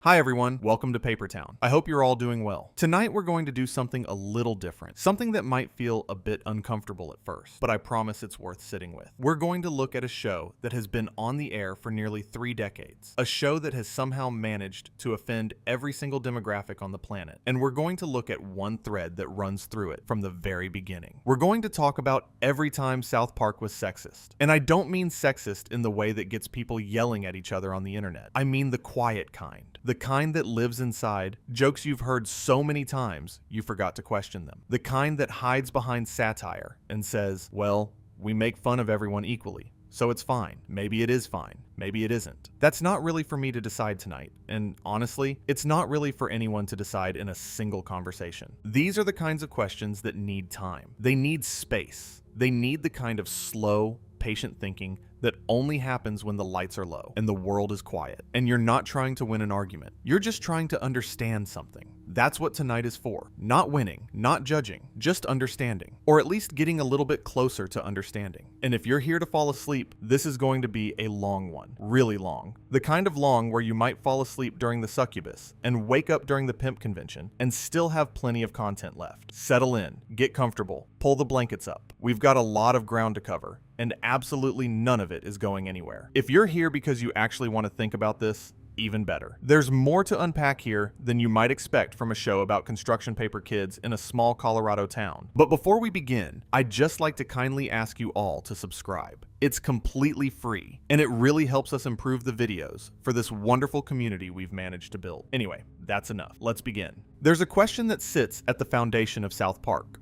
Hi everyone, welcome to Papertown. I hope you're all doing well. Tonight we're going to do something a little different, something that might feel a bit uncomfortable at first, but I promise it's worth sitting with. We're going to look at a show that has been on the air for nearly 3 decades, a show that has somehow managed to offend every single demographic on the planet, and we're going to look at one thread that runs through it from the very beginning. We're going to talk about every time South Park was sexist, and I don't mean sexist in the way that gets people yelling at each other on the internet. I mean the quiet kind. The kind that lives inside jokes you've heard so many times you forgot to question them. The kind that hides behind satire and says, well, we make fun of everyone equally, so it's fine. Maybe it is fine. Maybe it isn't. That's not really for me to decide tonight, and honestly, it's not really for anyone to decide in a single conversation. These are the kinds of questions that need time. They need space. They need the kind of slow, patient thinking that only happens when the lights are low and the world is quiet, and you're not trying to win an argument. You're just trying to understand something. That's what tonight is for. Not winning, not judging, just understanding, or at least getting a little bit closer to understanding. And if you're here to fall asleep, this is going to be a long one, really long. The kind of long where you might fall asleep during the succubus and wake up during the pimp convention and still have plenty of content left. Settle in, get comfortable, pull the blankets up. We've got a lot of ground to cover, and absolutely none of it is going anywhere. If you're here because you actually want to think about this, even better. There's more to unpack here than you might expect from a show about construction paper kids in a small Colorado town. But before we begin, I'd just like to kindly ask you all to subscribe. It's completely free, and it really helps us improve the videos for this wonderful community we've managed to build. Anyway, that's enough. Let's begin. There's a question that sits at the foundation of South Park,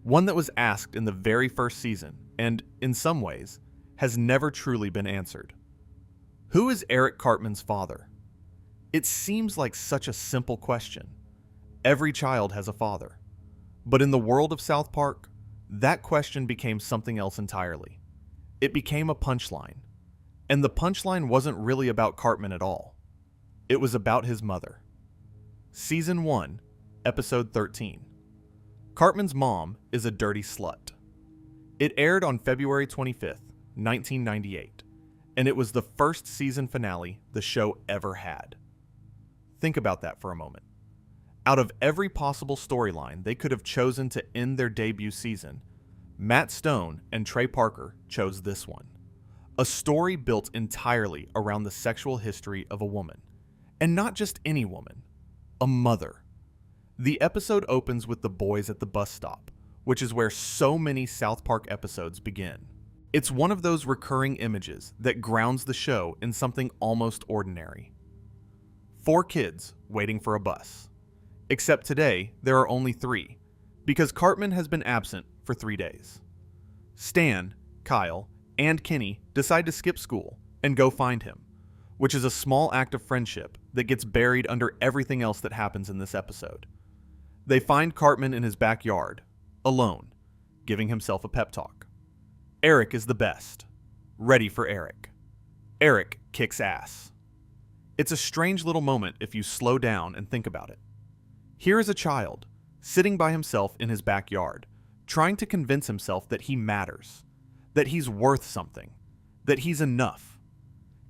one that was asked in the very first season, and, in some ways, has never truly been answered. Who is Eric Cartman's father? It seems like such a simple question. Every child has a father. But in the world of South Park, that question became something else entirely. It became a punchline. And the punchline wasn't really about Cartman at all. It was about his mother. Season 1, Episode 13. Cartman's mom is a dirty slut. It aired on February 25th, 1998, and it was the first season finale the show ever had. Think about that for a moment. Out of every possible storyline they could have chosen to end their debut season, Matt Stone and Trey Parker chose this one. A story built entirely around the sexual history of a woman. And not just any woman, a mother. The episode opens with the boys at the bus stop, which is where so many South Park episodes begin. It's one of those recurring images that grounds the show in something almost ordinary. 4 kids waiting for a bus. Except today, there are only 3, because Cartman has been absent for 3 days. Stan, Kyle, and Kenny decide to skip school and go find him, which is a small act of friendship that gets buried under everything else that happens in this episode. They find Cartman in his backyard, alone, giving himself a pep talk. Eric is the best. Ready for Eric. Eric kicks ass. It's a strange little moment if you slow down and think about it. Here is a child, sitting by himself in his backyard, trying to convince himself that he matters, that he's worth something, that he's enough.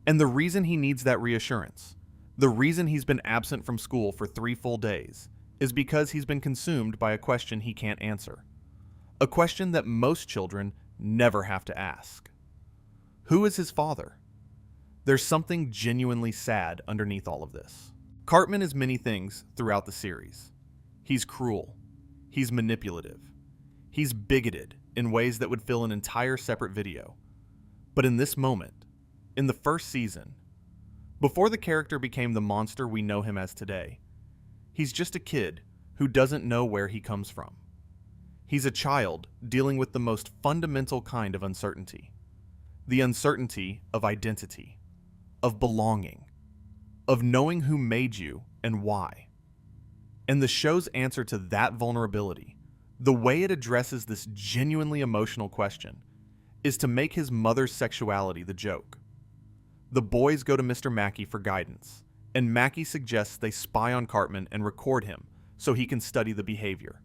And the reason he needs that reassurance, the reason he's been absent from school for 3 full days, is because he's been consumed by a question he can't answer. A question that most children never have to ask. Who is his father? There's something genuinely sad underneath all of this. Cartman is many things throughout the series. He's cruel. He's manipulative. He's bigoted in ways that would fill an entire separate video. But in this moment, in the first season, before the character became the monster we know him as today, he's just a kid who doesn't know where he comes from. He's a child dealing with the most fundamental kind of uncertainty. The uncertainty of identity, of belonging, of knowing who made you and why. And the show's answer to that vulnerability, the way it addresses this genuinely emotional question, is to make his mother's sexuality the joke. The boys go to Mr. Mackey for guidance, and Mackey suggests they spy on Cartman and record him so he can study the behavior,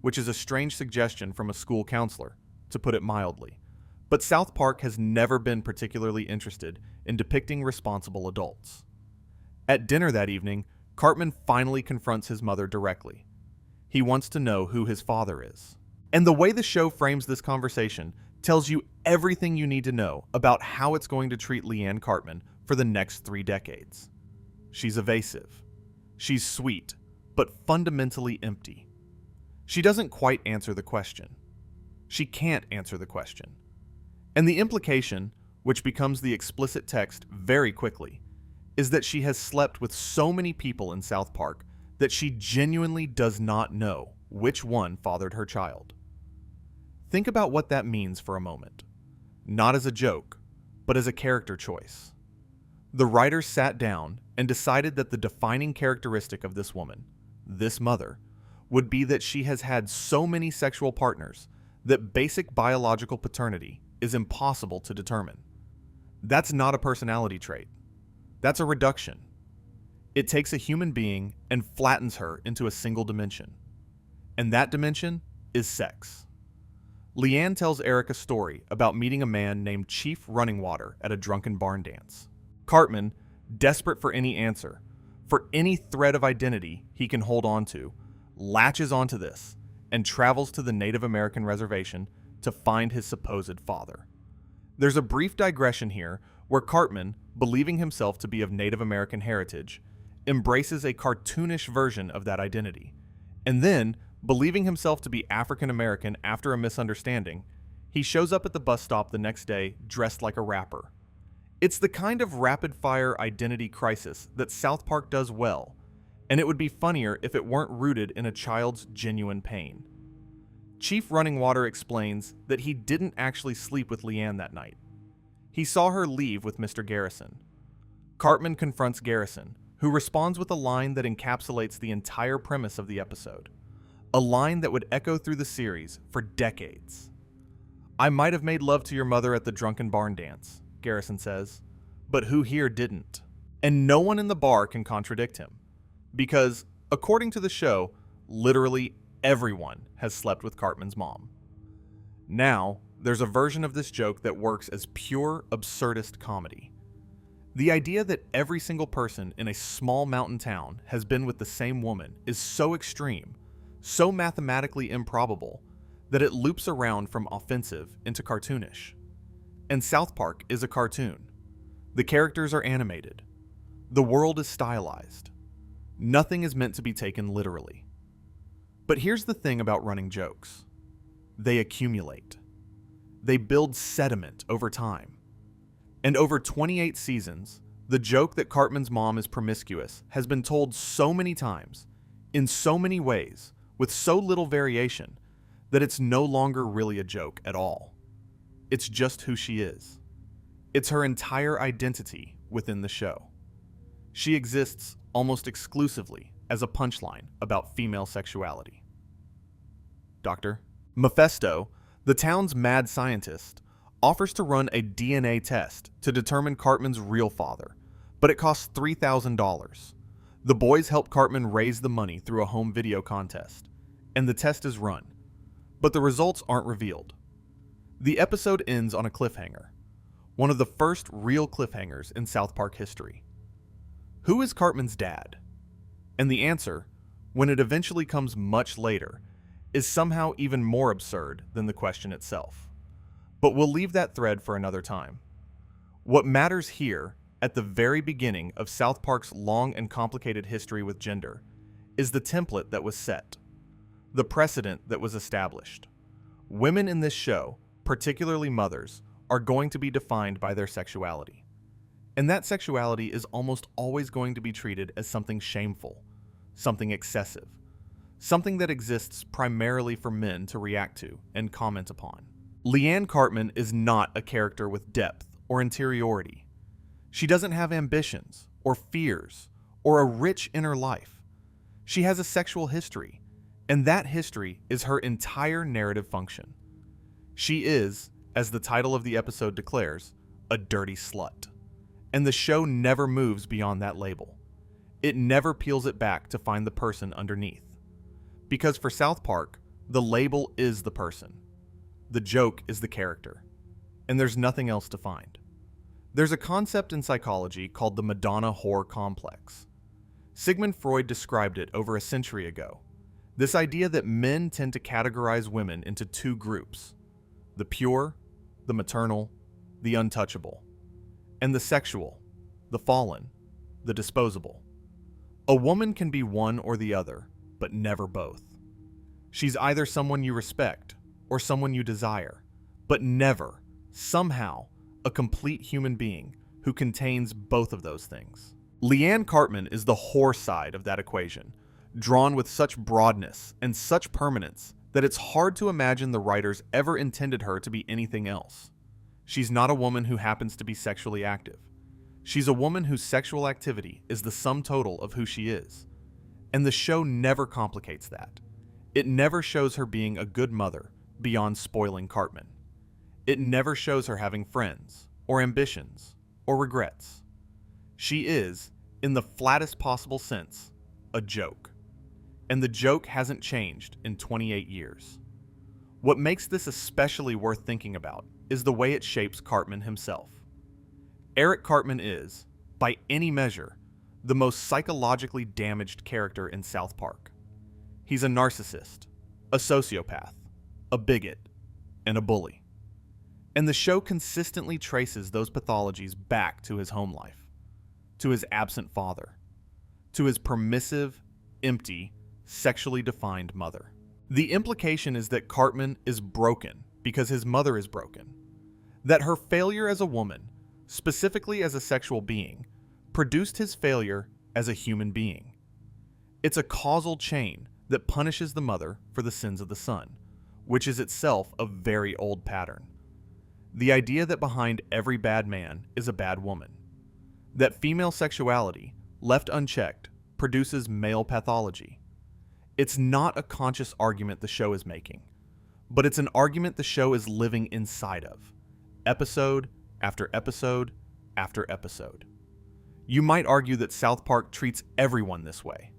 which is a strange suggestion from a school counselor, to put it mildly. But South Park has never been particularly interested in depicting responsible adults. At dinner that evening, Cartman finally confronts his mother directly. He wants to know who his father is. And the way the show frames this conversation tells you everything you need to know about how it's going to treat Leanne Cartman for the next 3 decades. She's evasive. She's sweet, but fundamentally empty. She doesn't quite answer the question. She can't answer the question. And the implication, which becomes the explicit text very quickly, is that she has slept with so many people in South Park that she genuinely does not know which one fathered her child. Think about what that means for a moment. Not as a joke, but as a character choice. The writers sat down and decided that the defining characteristic of this woman, this mother, would be that she has had so many sexual partners that basic biological paternity is impossible to determine. That's not a personality trait. That's a reduction. It takes a human being and flattens her into a single dimension. And that dimension is sex. Leanne tells Eric a story about meeting a man named Chief Running Water at a drunken barn dance. Cartman, desperate for any answer, for any thread of identity he can hold on to, latches onto this and travels to the Native American reservation to find his supposed father. There's a brief digression here where Cartman, believing himself to be of Native American heritage, embraces a cartoonish version of that identity, and then, believing himself to be African American after a misunderstanding, he shows up at the bus stop the next day dressed like a rapper. It's the kind of rapid-fire identity crisis that South Park does well, and it would be funnier if it weren't rooted in a child's genuine pain. Chief Running Water explains that he didn't actually sleep with Leanne that night. He saw her leave with Mr. Garrison. Cartman confronts Garrison, who responds with a line that encapsulates the entire premise of the episode. A line that would echo through the series for decades. "I might have made love to your mother at the drunken barn dance," Garrison says, "but who here didn't?" And no one in the bar can contradict him. Because, according to the show, literally everyone has slept with Cartman's mom. Now, there's a version of this joke that works as pure absurdist comedy. The idea that every single person in a small mountain town has been with the same woman is so extreme, so mathematically improbable, that it loops around from offensive into cartoonish. And South Park is a cartoon. The characters are animated. The world is stylized. Nothing is meant to be taken literally. But here's the thing about running jokes. They accumulate. They build sediment over time. And over 28 seasons, the joke that Cartman's mom is promiscuous has been told so many times, in so many ways, with so little variation, that it's no longer really a joke at all. It's just who she is. It's her entire identity within the show. She exists almost exclusively as a punchline about female sexuality. Doctor? Mephisto, the town's mad scientist, offers to run a DNA test to determine Cartman's real father, but it costs $3,000. The boys help Cartman raise the money through a home video contest, and the test is run, but the results aren't revealed. The episode ends on a cliffhanger, one of the first real cliffhangers in South Park history. Who is Cartman's dad? And the answer, when it eventually comes much later, is somehow even more absurd than the question itself. But we'll leave that thread for another time. What matters here, at the very beginning of South Park's long and complicated history with gender, is the template that was set, the precedent that was established. Women in this show, particularly mothers, are going to be defined by their sexuality. And that sexuality is almost always going to be treated as something shameful, something excessive, something that exists primarily for men to react to and comment upon. Leanne Cartman is not a character with depth or interiority. She doesn't have ambitions or fears or a rich inner life. She has a sexual history, and that history is her entire narrative function. She is, as the title of the episode declares, a dirty slut. And the show never moves beyond that label. It never peels it back to find the person underneath. Because for South Park, the label is the person. The joke is the character. And there's nothing else to find. There's a concept in psychology called the Madonna whore complex. Sigmund Freud described it over a century ago. This idea that men tend to categorize women into two groups: the pure, the maternal, the untouchable, and the sexual, the fallen, the disposable. A woman can be one or the other, but never both. She's either someone you respect or someone you desire, but never, somehow, a complete human being who contains both of those things. Leanne Cartman is the whore side of that equation, drawn with such broadness and such permanence that it's hard to imagine the writers ever intended her to be anything else. She's not a woman who happens to be sexually active. She's a woman whose sexual activity is the sum total of who she is. And the show never complicates that. It never shows her being a good mother beyond spoiling Cartman. It never shows her having friends, or ambitions, or regrets. She is, in the flattest possible sense, a joke. And the joke hasn't changed in 28 years. What makes this especially worth thinking about is the way it shapes Cartman himself. Eric Cartman is, by any measure, the most psychologically damaged character in South Park. He's a narcissist, a sociopath, a bigot, and a bully. And the show consistently traces those pathologies back to his home life, to his absent father, to his permissive, empty, sexually defined mother. The implication is that Cartman is broken because his mother is broken, that her failure as a woman, specifically as a sexual being, produced his failure as a human being. It's a causal chain that punishes the mother for the sins of the son, which is itself a very old pattern. The idea that behind every bad man is a bad woman, that female sexuality, left unchecked, produces male pathology. It's not a conscious argument the show is making, but it's an argument the show is living inside of, episode after episode after episode. You might argue that South Park treats everyone this way,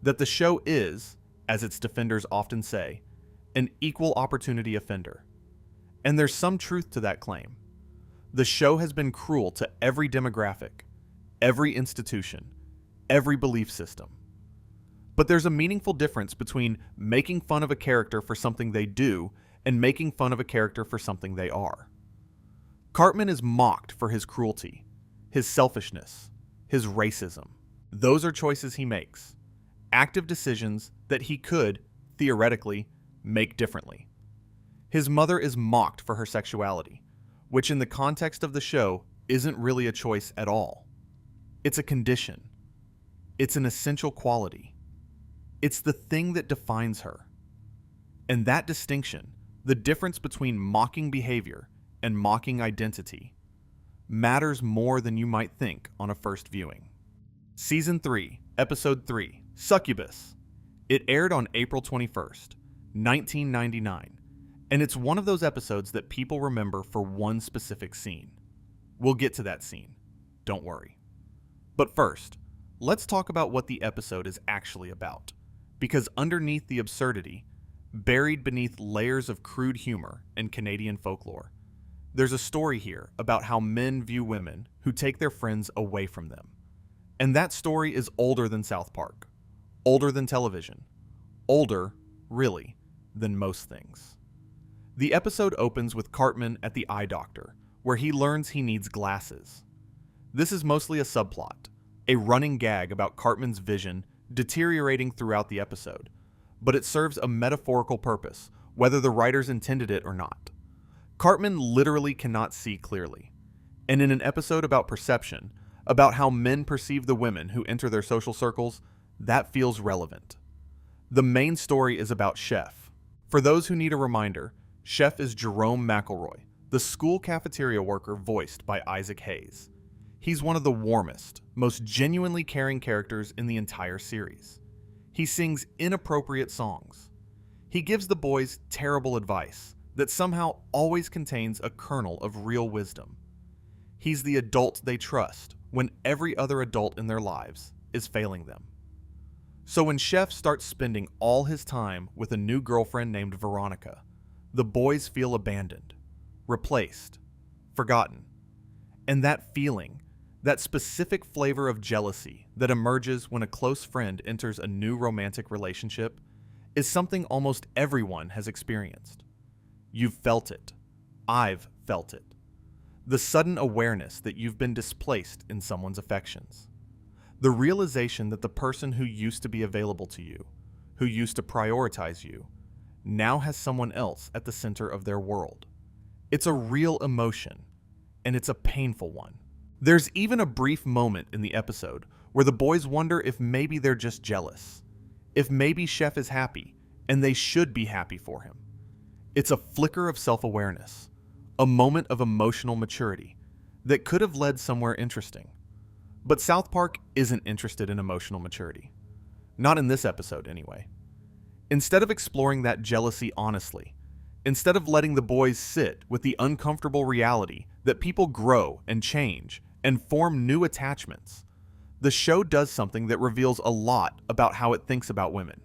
that the show is, as its defenders often say, an equal opportunity offender. And there's some truth to that claim. The show has been cruel to every demographic, every institution, every belief system. But there's a meaningful difference between making fun of a character for something they do and making fun of a character for something they are. Cartman is mocked for his cruelty, his selfishness, his racism. Those are choices he makes, active decisions that he could, theoretically, make differently. His mother is mocked for her sexuality, which in the context of the show isn't really a choice at all. It's a condition. It's an essential quality. It's the thing that defines her. And that distinction, the difference between mocking behavior and mocking identity, matters more than you might think on a first viewing. Season 3, Episode 3, Succubus. It aired on April 21st, 1999, and it's one of those episodes that people remember for one specific scene. We'll get to that scene, don't worry. But first, let's talk about what the episode is actually about, because underneath the absurdity, buried beneath layers of crude humor and Canadian folklore, there's a story here about how men view women who take their friends away from them. And that story is older than South Park, older than television, older, really, than most things. The episode opens with Cartman at the eye doctor, where he learns he needs glasses. This is mostly a subplot, a running gag about Cartman's vision deteriorating throughout the episode, but it serves a metaphorical purpose, whether the writers intended it or not. Cartman literally cannot see clearly, and in an episode about perception, about how men perceive the women who enter their social circles, that feels relevant. The main story is about Chef. For those who need a reminder, Chef is Jerome McElroy, the school cafeteria worker voiced by Isaac Hayes. He's one of the warmest, most genuinely caring characters in the entire series. He sings inappropriate songs. He gives the boys terrible advice that somehow always contains a kernel of real wisdom. He's the adult they trust when every other adult in their lives is failing them. So when Chef starts spending all his time with a new girlfriend named Veronica, the boys feel abandoned, replaced, forgotten. And that feeling, that specific flavor of jealousy that emerges when a close friend enters a new romantic relationship, is something almost everyone has experienced. You've felt it. I've felt it. The sudden awareness that you've been displaced in someone's affections. The realization that the person who used to be available to you, who used to prioritize you, now has someone else at the center of their world. It's a real emotion, and it's a painful one. There's even a brief moment in the episode where the boys wonder if maybe they're just jealous, if maybe Chef is happy, and they should be happy for him. It's a flicker of self-awareness, a moment of emotional maturity that could have led somewhere interesting. But South Park isn't interested in emotional maturity. Not in this episode, anyway. Instead of exploring that jealousy honestly, instead of letting the boys sit with the uncomfortable reality that people grow and change and form new attachments, the show does something that reveals a lot about how it thinks about women.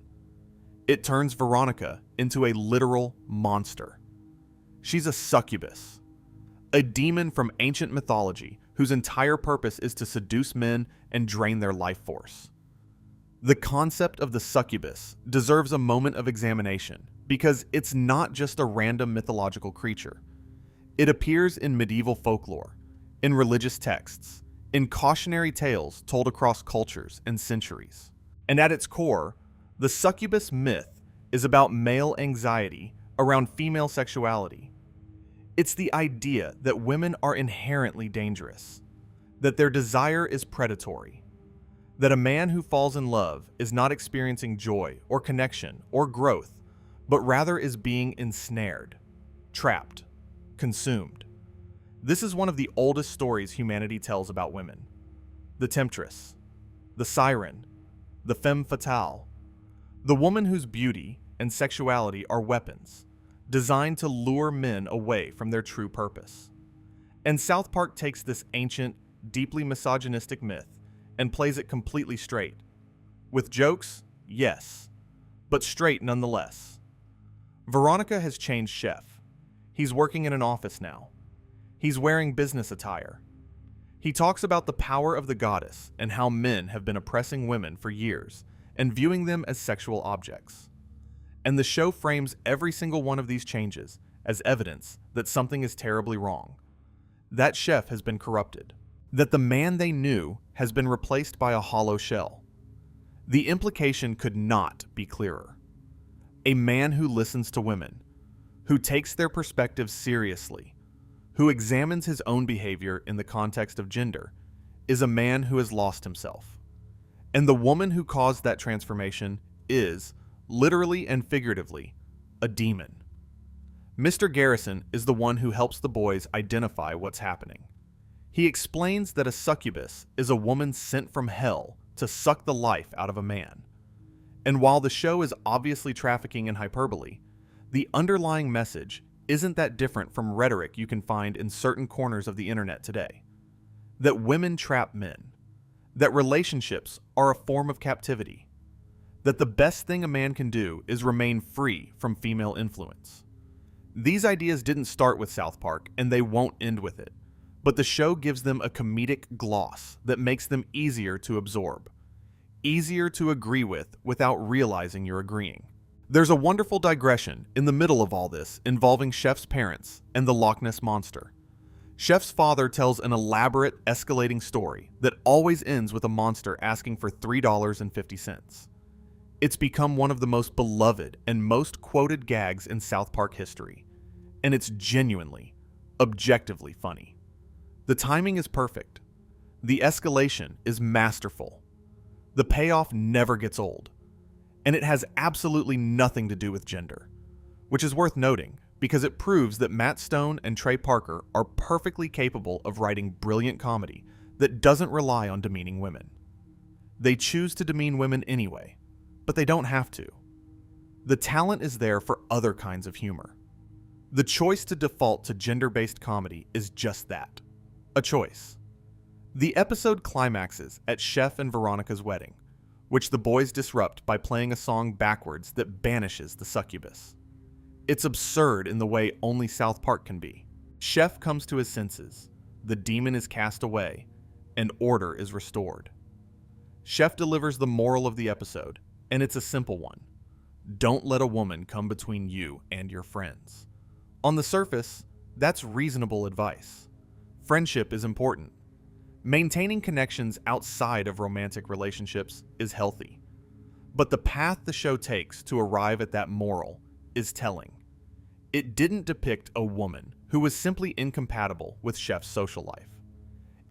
It turns Veronica into a literal monster. She's a succubus, a demon from ancient mythology whose entire purpose is to seduce men and drain their life force. The concept of the succubus deserves a moment of examination because it's not just a random mythological creature. It appears in medieval folklore, in religious texts, in cautionary tales told across cultures and centuries. And at its core, the succubus myth is about male anxiety around female sexuality. It's the idea that women are inherently dangerous, that their desire is predatory, that a man who falls in love is not experiencing joy or connection or growth, but rather is being ensnared, trapped, consumed. This is one of the oldest stories humanity tells about women. The temptress, the siren, the femme fatale, the woman whose beauty and sexuality are weapons, designed to lure men away from their true purpose. And South Park takes this ancient, deeply misogynistic myth and plays it completely straight. With jokes, yes, but straight nonetheless. Veronica has changed Chef. He's working in an office now. He's wearing business attire. He talks about the power of the goddess and how men have been oppressing women for years and viewing them as sexual objects. And the show frames every single one of these changes as evidence that something is terribly wrong. That Chef has been corrupted. That the man they knew has been replaced by a hollow shell. The implication could not be clearer. A man who listens to women, who takes their perspectives seriously, who examines his own behavior in the context of gender, is a man who has lost himself. And the woman who caused that transformation is, literally and figuratively, a demon. Mr. Garrison is the one who helps the boys identify what's happening. He explains that a succubus is a woman sent from hell to suck the life out of a man. And while the show is obviously trafficking in hyperbole, the underlying message isn't that different from rhetoric you can find in certain corners of the internet today. That women trap men. That relationships are a form of captivity. That the best thing a man can do is remain free from female influence. These ideas didn't start with South Park, and they won't end with it. But the show gives them a comedic gloss that makes them easier to absorb. Easier to agree with without realizing you're agreeing. There's a wonderful digression in the middle of all this involving Chef's parents and the Loch Ness Monster. Chef's father tells an elaborate, escalating story that always ends with a monster asking for $3.50. It's become one of the most beloved and most quoted gags in South Park history, and it's genuinely, objectively funny. The timing is perfect. The escalation is masterful. The payoff never gets old. And it has absolutely nothing to do with gender, which is worth noting because it proves that Matt Stone and Trey Parker are perfectly capable of writing brilliant comedy that doesn't rely on demeaning women. They choose to demean women anyway, but they don't have to. The talent is there for other kinds of humor. The choice to default to gender-based comedy is just that, a choice. The episode climaxes at Chef and Veronica's wedding, which the boys disrupt by playing a song backwards that banishes the succubus. It's absurd in the way only South Park can be. Chef comes to his senses, the demon is cast away, and order is restored. Chef delivers the moral of the episode, and it's a simple one. Don't let a woman come between you and your friends. On the surface, that's reasonable advice. Friendship is important. Maintaining connections outside of romantic relationships is healthy. But the path the show takes to arrive at that moral is telling. It didn't depict a woman who was simply incompatible with Chef's social life.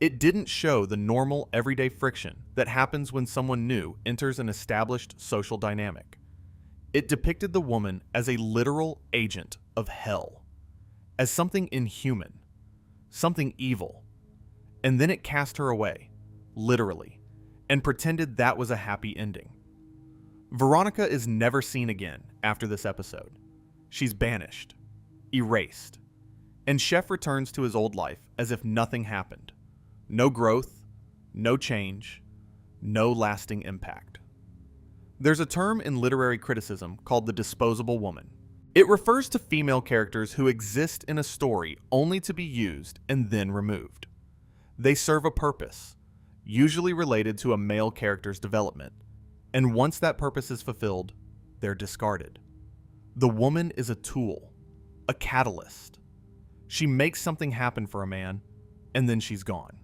It didn't show the normal, everyday friction that happens when someone new enters an established social dynamic. It depicted the woman as a literal agent of hell, as something inhuman, something evil, and then it cast her away, literally, and pretended that was a happy ending. Veronica is never seen again after this episode. She's banished, erased, and Chef returns to his old life as if nothing happened. No growth, no change, no lasting impact. There's a term in literary criticism called the disposable woman. It refers to female characters who exist in a story only to be used and then removed. They serve a purpose, usually related to a male character's development, and once that purpose is fulfilled, they're discarded. The woman is a tool, a catalyst. She makes something happen for a man, and then she's gone.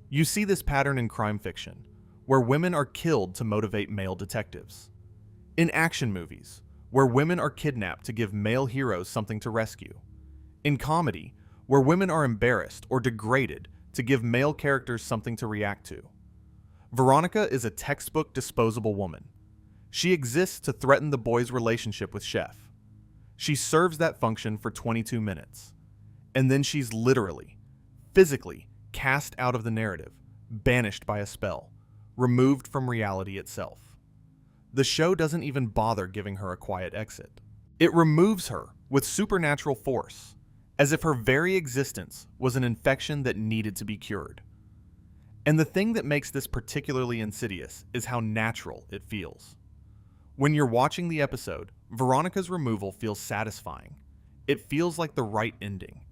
You see this pattern in crime fiction, where women are killed to motivate male detectives. In action movies, where women are kidnapped to give male heroes something to rescue. In comedy, where women are embarrassed or degraded to give male characters something to react to. Veronica is a textbook disposable woman. She exists to threaten the boy's relationship with Chef. She serves that function for 22 minutes. And then she's literally, physically cast out of the narrative, banished by a spell, removed from reality itself. The show doesn't even bother giving her a quiet exit. It removes her with supernatural force, as if her very existence was an infection that needed to be cured. And the thing that makes this particularly insidious is how natural it feels. When you're watching the episode, Veronica's removal feels satisfying. It feels like the right ending.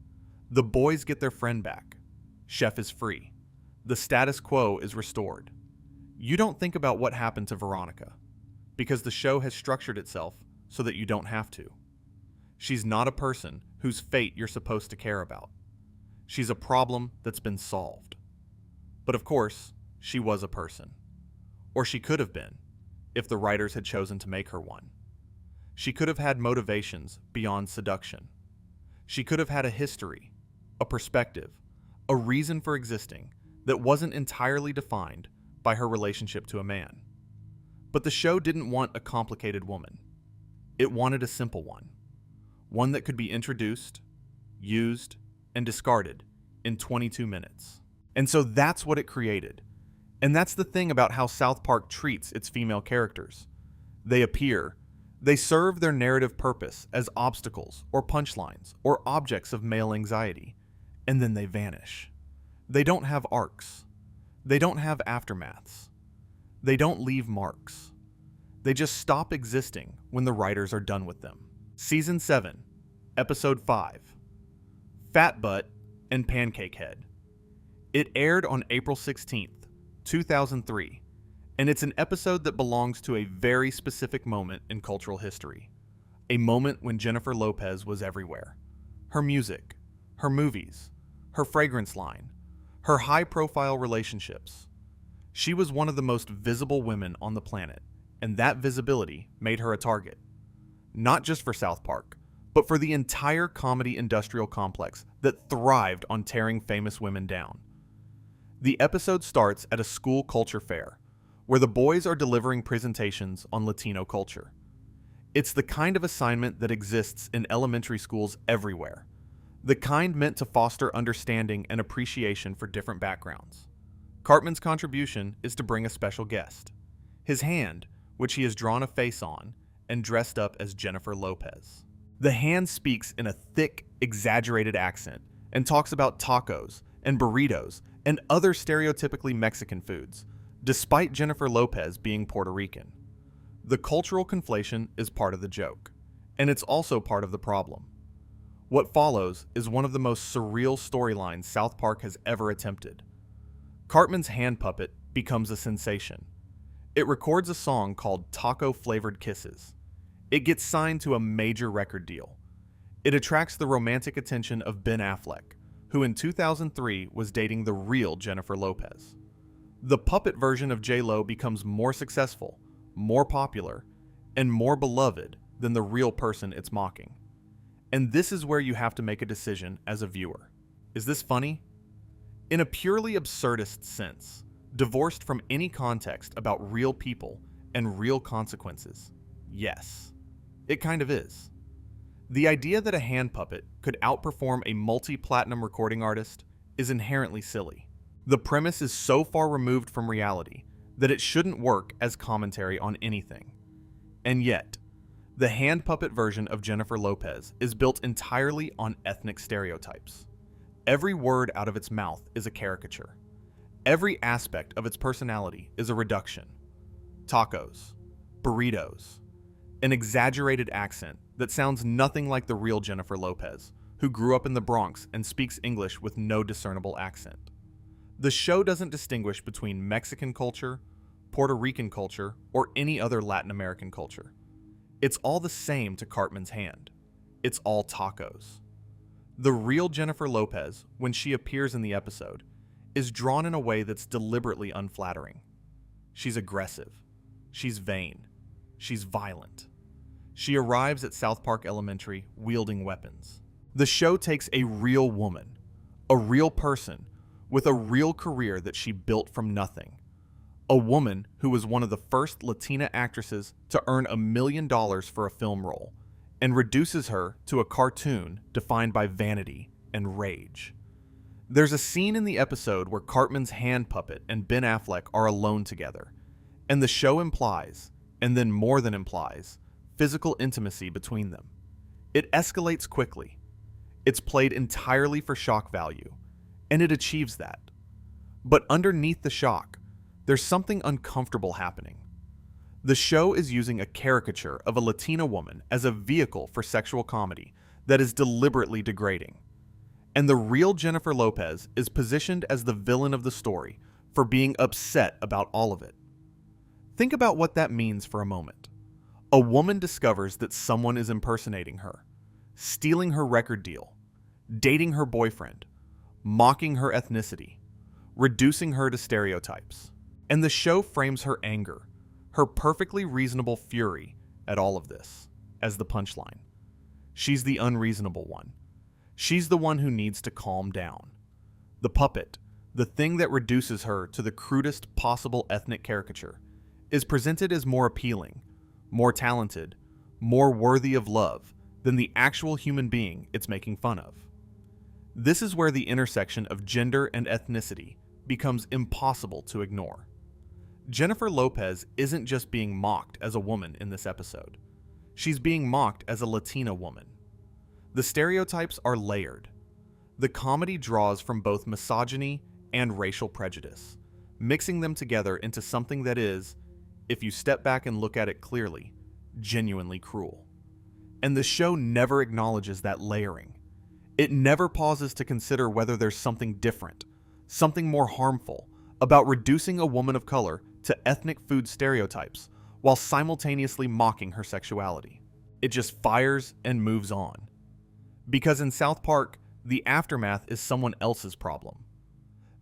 The boys get their friend back. Chef is free. The status quo is restored. You don't think about what happened to Veronica, because the show has structured itself so that you don't have to. She's not a person whose fate you're supposed to care about. She's a problem that's been solved. But of course, she was a person. Or she could have been, if the writers had chosen to make her one. She could have had motivations beyond seduction. She could have had a history, a perspective, a reason for existing that wasn't entirely defined by her relationship to a man. But the show didn't want a complicated woman. It wanted a simple one that could be introduced, used, and discarded in 22 minutes. And so that's what it created. And that's the thing about how South Park treats its female characters. They appear, they serve their narrative purpose as obstacles or punchlines or objects of male anxiety, and then they vanish. They don't have arcs. They don't have aftermaths. They don't leave marks. They just stop existing when the writers are done with them. Season 7, Episode 5, Fat Butt and Pancake Head. It aired on April 16th, 2003, and it's an episode that belongs to a very specific moment in cultural history. A moment when Jennifer Lopez was everywhere. Her music, her movies, her fragrance line, her high-profile relationships. She was one of the most visible women on the planet, and that visibility made her a target. Not just for South Park, but for the entire comedy industrial complex that thrived on tearing famous women down. The episode starts at a school culture fair, where the boys are delivering presentations on Latino culture. It's the kind of assignment that exists in elementary schools everywhere, the kind meant to foster understanding and appreciation for different backgrounds. Cartman's contribution is to bring a special guest, his hand, which he has drawn a face on and dressed up as Jennifer Lopez. The hand speaks in a thick, exaggerated accent and talks about tacos and burritos and other stereotypically Mexican foods, despite Jennifer Lopez being Puerto Rican. The cultural conflation is part of the joke, and it's also part of the problem. What follows is one of the most surreal storylines South Park has ever attempted. Cartman's hand puppet becomes a sensation. It records a song called Taco-Flavored Kisses. It gets signed to a major record deal. It attracts the romantic attention of Ben Affleck, who in 2003 was dating the real Jennifer Lopez. The puppet version of J-Lo becomes more successful, more popular, and more beloved than the real person it's mocking. And this is where you have to make a decision as a viewer. Is this funny? In a purely absurdist sense, divorced from any context about real people and real consequences, yes, it kind of is. The idea that a hand puppet could outperform a multi-platinum recording artist is inherently silly. The premise is so far removed from reality that it shouldn't work as commentary on anything. And yet, the hand puppet version of Jennifer Lopez is built entirely on ethnic stereotypes. Every word out of its mouth is a caricature. Every aspect of its personality is a reduction. Tacos, burritos, an exaggerated accent that sounds nothing like the real Jennifer Lopez, who grew up in the Bronx and speaks English with no discernible accent. The show doesn't distinguish between Mexican culture, Puerto Rican culture, or any other Latin American culture. It's all the same to Cartman's hand. It's all tacos. The real Jennifer Lopez, when she appears in the episode, is drawn in a way that's deliberately unflattering. She's aggressive. She's vain. She's violent. She arrives at South Park Elementary wielding weapons. The show takes a real woman, a real person, with a real career that she built from nothing. A woman who was one of the first Latina actresses to earn $1 million for a film role, and reduces her to a cartoon defined by vanity and rage. There's a scene in the episode where Cartman's hand puppet and Ben Affleck are alone together, and the show implies, and then more than implies, physical intimacy between them. It escalates quickly. It's played entirely for shock value, and it achieves that. But underneath the shock, there's something uncomfortable happening. The show is using a caricature of a Latina woman as a vehicle for sexual comedy that is deliberately degrading. And the real Jennifer Lopez is positioned as the villain of the story for being upset about all of it. Think about what that means for a moment. A woman discovers that someone is impersonating her, stealing her record deal, dating her boyfriend, mocking her ethnicity, reducing her to stereotypes. And the show frames her anger, her perfectly reasonable fury at all of this, as the punchline. She's the unreasonable one. She's the one who needs to calm down. The puppet, the thing that reduces her to the crudest possible ethnic caricature, is presented as more appealing, more talented, more worthy of love than the actual human being it's making fun of. This is where the intersection of gender and ethnicity becomes impossible to ignore. Jennifer Lopez isn't just being mocked as a woman in this episode. She's being mocked as a Latina woman. The stereotypes are layered. The comedy draws from both misogyny and racial prejudice, mixing them together into something that is, if you step back and look at it clearly, genuinely cruel. And the show never acknowledges that layering. It never pauses to consider whether there's something different, something more harmful, about reducing a woman of color to ethnic food stereotypes while simultaneously mocking her sexuality. It just fires and moves on. Because in South Park, the aftermath is someone else's problem.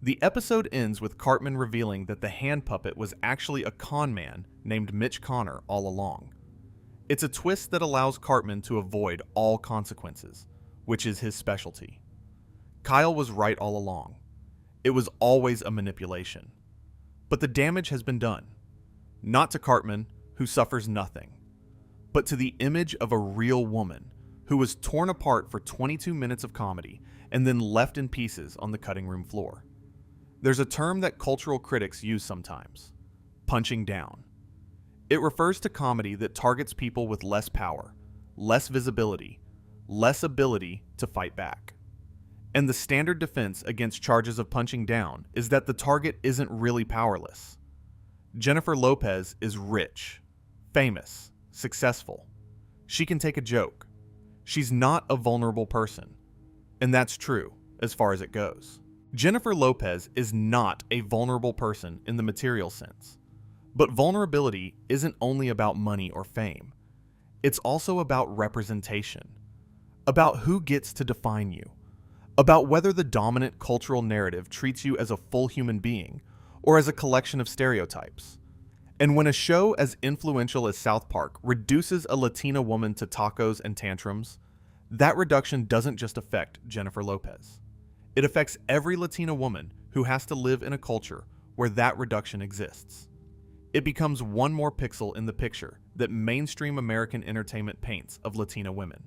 The episode ends with Cartman revealing that the hand puppet was actually a con man named Mitch Connor all along. It's a twist that allows Cartman to avoid all consequences, which is his specialty. Kyle was right all along. It was always a manipulation. But the damage has been done. Not to Cartman, who suffers nothing, but to the image of a real woman who was torn apart for 22 minutes of comedy and then left in pieces on the cutting room floor. There's a term that cultural critics use sometimes: punching down. It refers to comedy that targets people with less power, less visibility, less ability to fight back. And the standard defense against charges of punching down is that the target isn't really powerless. Jennifer Lopez is rich, famous, successful. She can take a joke. She's not a vulnerable person. And that's true, as far as it goes. Jennifer Lopez is not a vulnerable person in the material sense. But vulnerability isn't only about money or fame. It's also about representation. About who gets to define you. About whether the dominant cultural narrative treats you as a full human being or as a collection of stereotypes. And when a show as influential as South Park reduces a Latina woman to tacos and tantrums, that reduction doesn't just affect Jennifer Lopez. It affects every Latina woman who has to live in a culture where that reduction exists. It becomes one more pixel in the picture that mainstream American entertainment paints of Latina women.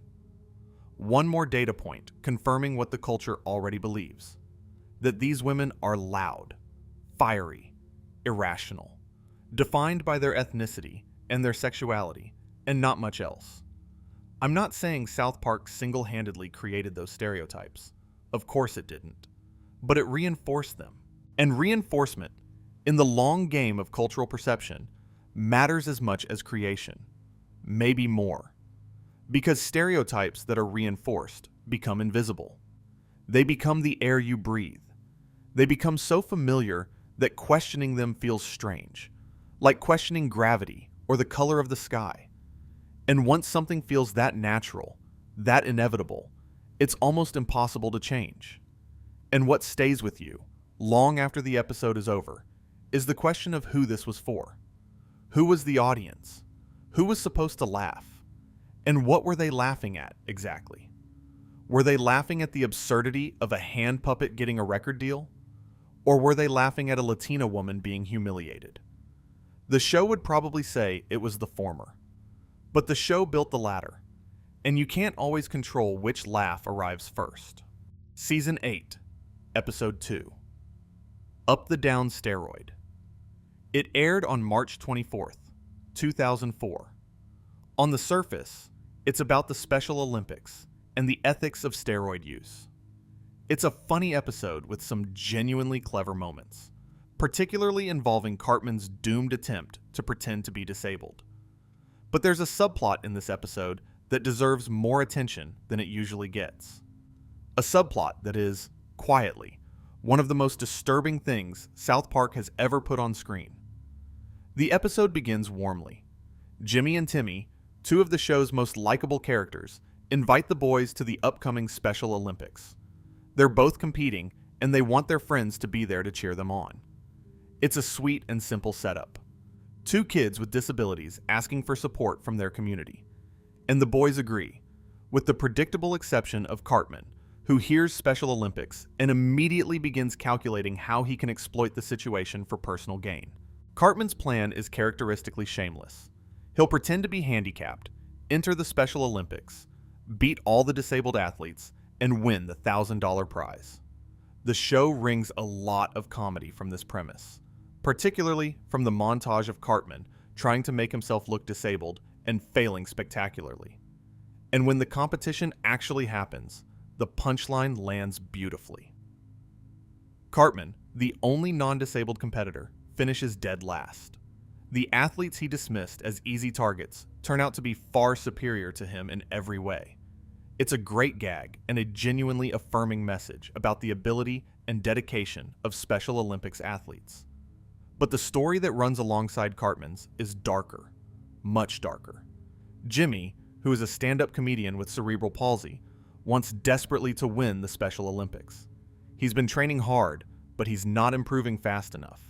One more data point confirming what the culture already believes: that these women are loud, fiery, irrational, defined by their ethnicity and their sexuality, and not much else. I'm not saying South Park single-handedly created those stereotypes. Of course it didn't. But it reinforced them. And reinforcement, in the long game of cultural perception, matters as much as creation. Maybe more. Because stereotypes that are reinforced become invisible. They become the air you breathe. They become so familiar that questioning them feels strange, like questioning gravity or the color of the sky. And once something feels that natural, that inevitable, it's almost impossible to change. And what stays with you, long after the episode is over, is the question of who this was for. Who was the audience? Who was supposed to laugh? And what were they laughing at, exactly? Were they laughing at the absurdity of a hand puppet getting a record deal? Or were they laughing at a Latina woman being humiliated? The show would probably say it was the former. But the show built the latter, and you can't always control which laugh arrives first. Season 8, Episode 2. Up the Down Steroid. It aired on March 24th, 2004. On the surface, it's about the Special Olympics and the ethics of steroid use. It's a funny episode with some genuinely clever moments, particularly involving Cartman's doomed attempt to pretend to be disabled. But there's a subplot in this episode that deserves more attention than it usually gets. A subplot that is, quietly, one of the most disturbing things South Park has ever put on screen. The episode begins warmly. Jimmy and Timmy, two of the show's most likable characters, invite the boys to the upcoming Special Olympics. They're both competing, and they want their friends to be there to cheer them on. It's a sweet and simple setup. Two kids with disabilities asking for support from their community. And the boys agree, with the predictable exception of Cartman, who hears Special Olympics and immediately begins calculating how he can exploit the situation for personal gain. Cartman's plan is characteristically shameless. He'll pretend to be handicapped, enter the Special Olympics, beat all the disabled athletes, and win the $1,000 prize. The show wrings a lot of comedy from this premise, particularly from the montage of Cartman trying to make himself look disabled and failing spectacularly. And when the competition actually happens, the punchline lands beautifully. Cartman, the only non-disabled competitor, finishes dead last. The athletes he dismissed as easy targets turn out to be far superior to him in every way. It's a great gag and a genuinely affirming message about the ability and dedication of Special Olympics athletes. But the story that runs alongside Cartman's is darker, much darker. Jimmy, who is a stand-up comedian with cerebral palsy, wants desperately to win the Special Olympics. He's been training hard, but he's not improving fast enough.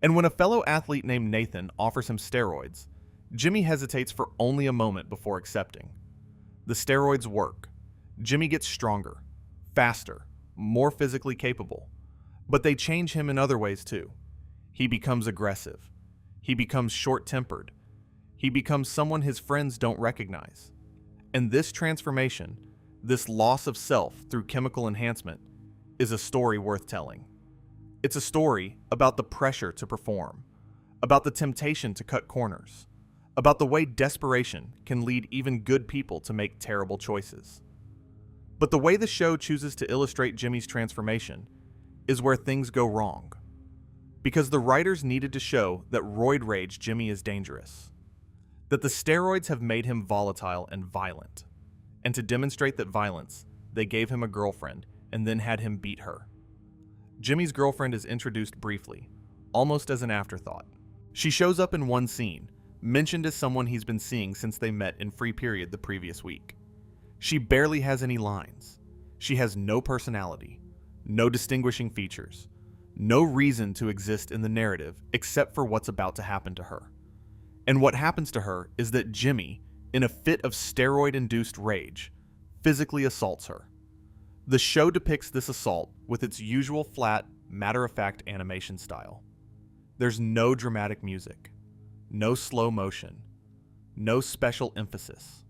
And when a fellow athlete named Nathan offers him steroids, Jimmy hesitates for only a moment before accepting. The steroids work. Jimmy gets stronger, faster, more physically capable. But they change him in other ways too. He becomes aggressive. He becomes short-tempered. He becomes someone his friends don't recognize. And this transformation, this loss of self through chemical enhancement, is a story worth telling. It's a story about the pressure to perform, about the temptation to cut corners, about the way desperation can lead even good people to make terrible choices. But the way the show chooses to illustrate Jimmy's transformation is where things go wrong. Because the writers needed to show that roid rage Jimmy is dangerous, that the steroids have made him volatile and violent, and to demonstrate that violence, they gave him a girlfriend and then had him beat her. Jimmy's girlfriend is introduced briefly, almost as an afterthought. She shows up in one scene, mentioned as someone he's been seeing since they met in Free Period the previous week. She barely has any lines. She has no personality, no distinguishing features, no reason to exist in the narrative except for what's about to happen to her. And what happens to her is that Jimmy, in a fit of steroid-induced rage, physically assaults her. The show depicts this assault with its usual flat, matter-of-fact animation style. There's no dramatic music, no slow motion, no special emphasis.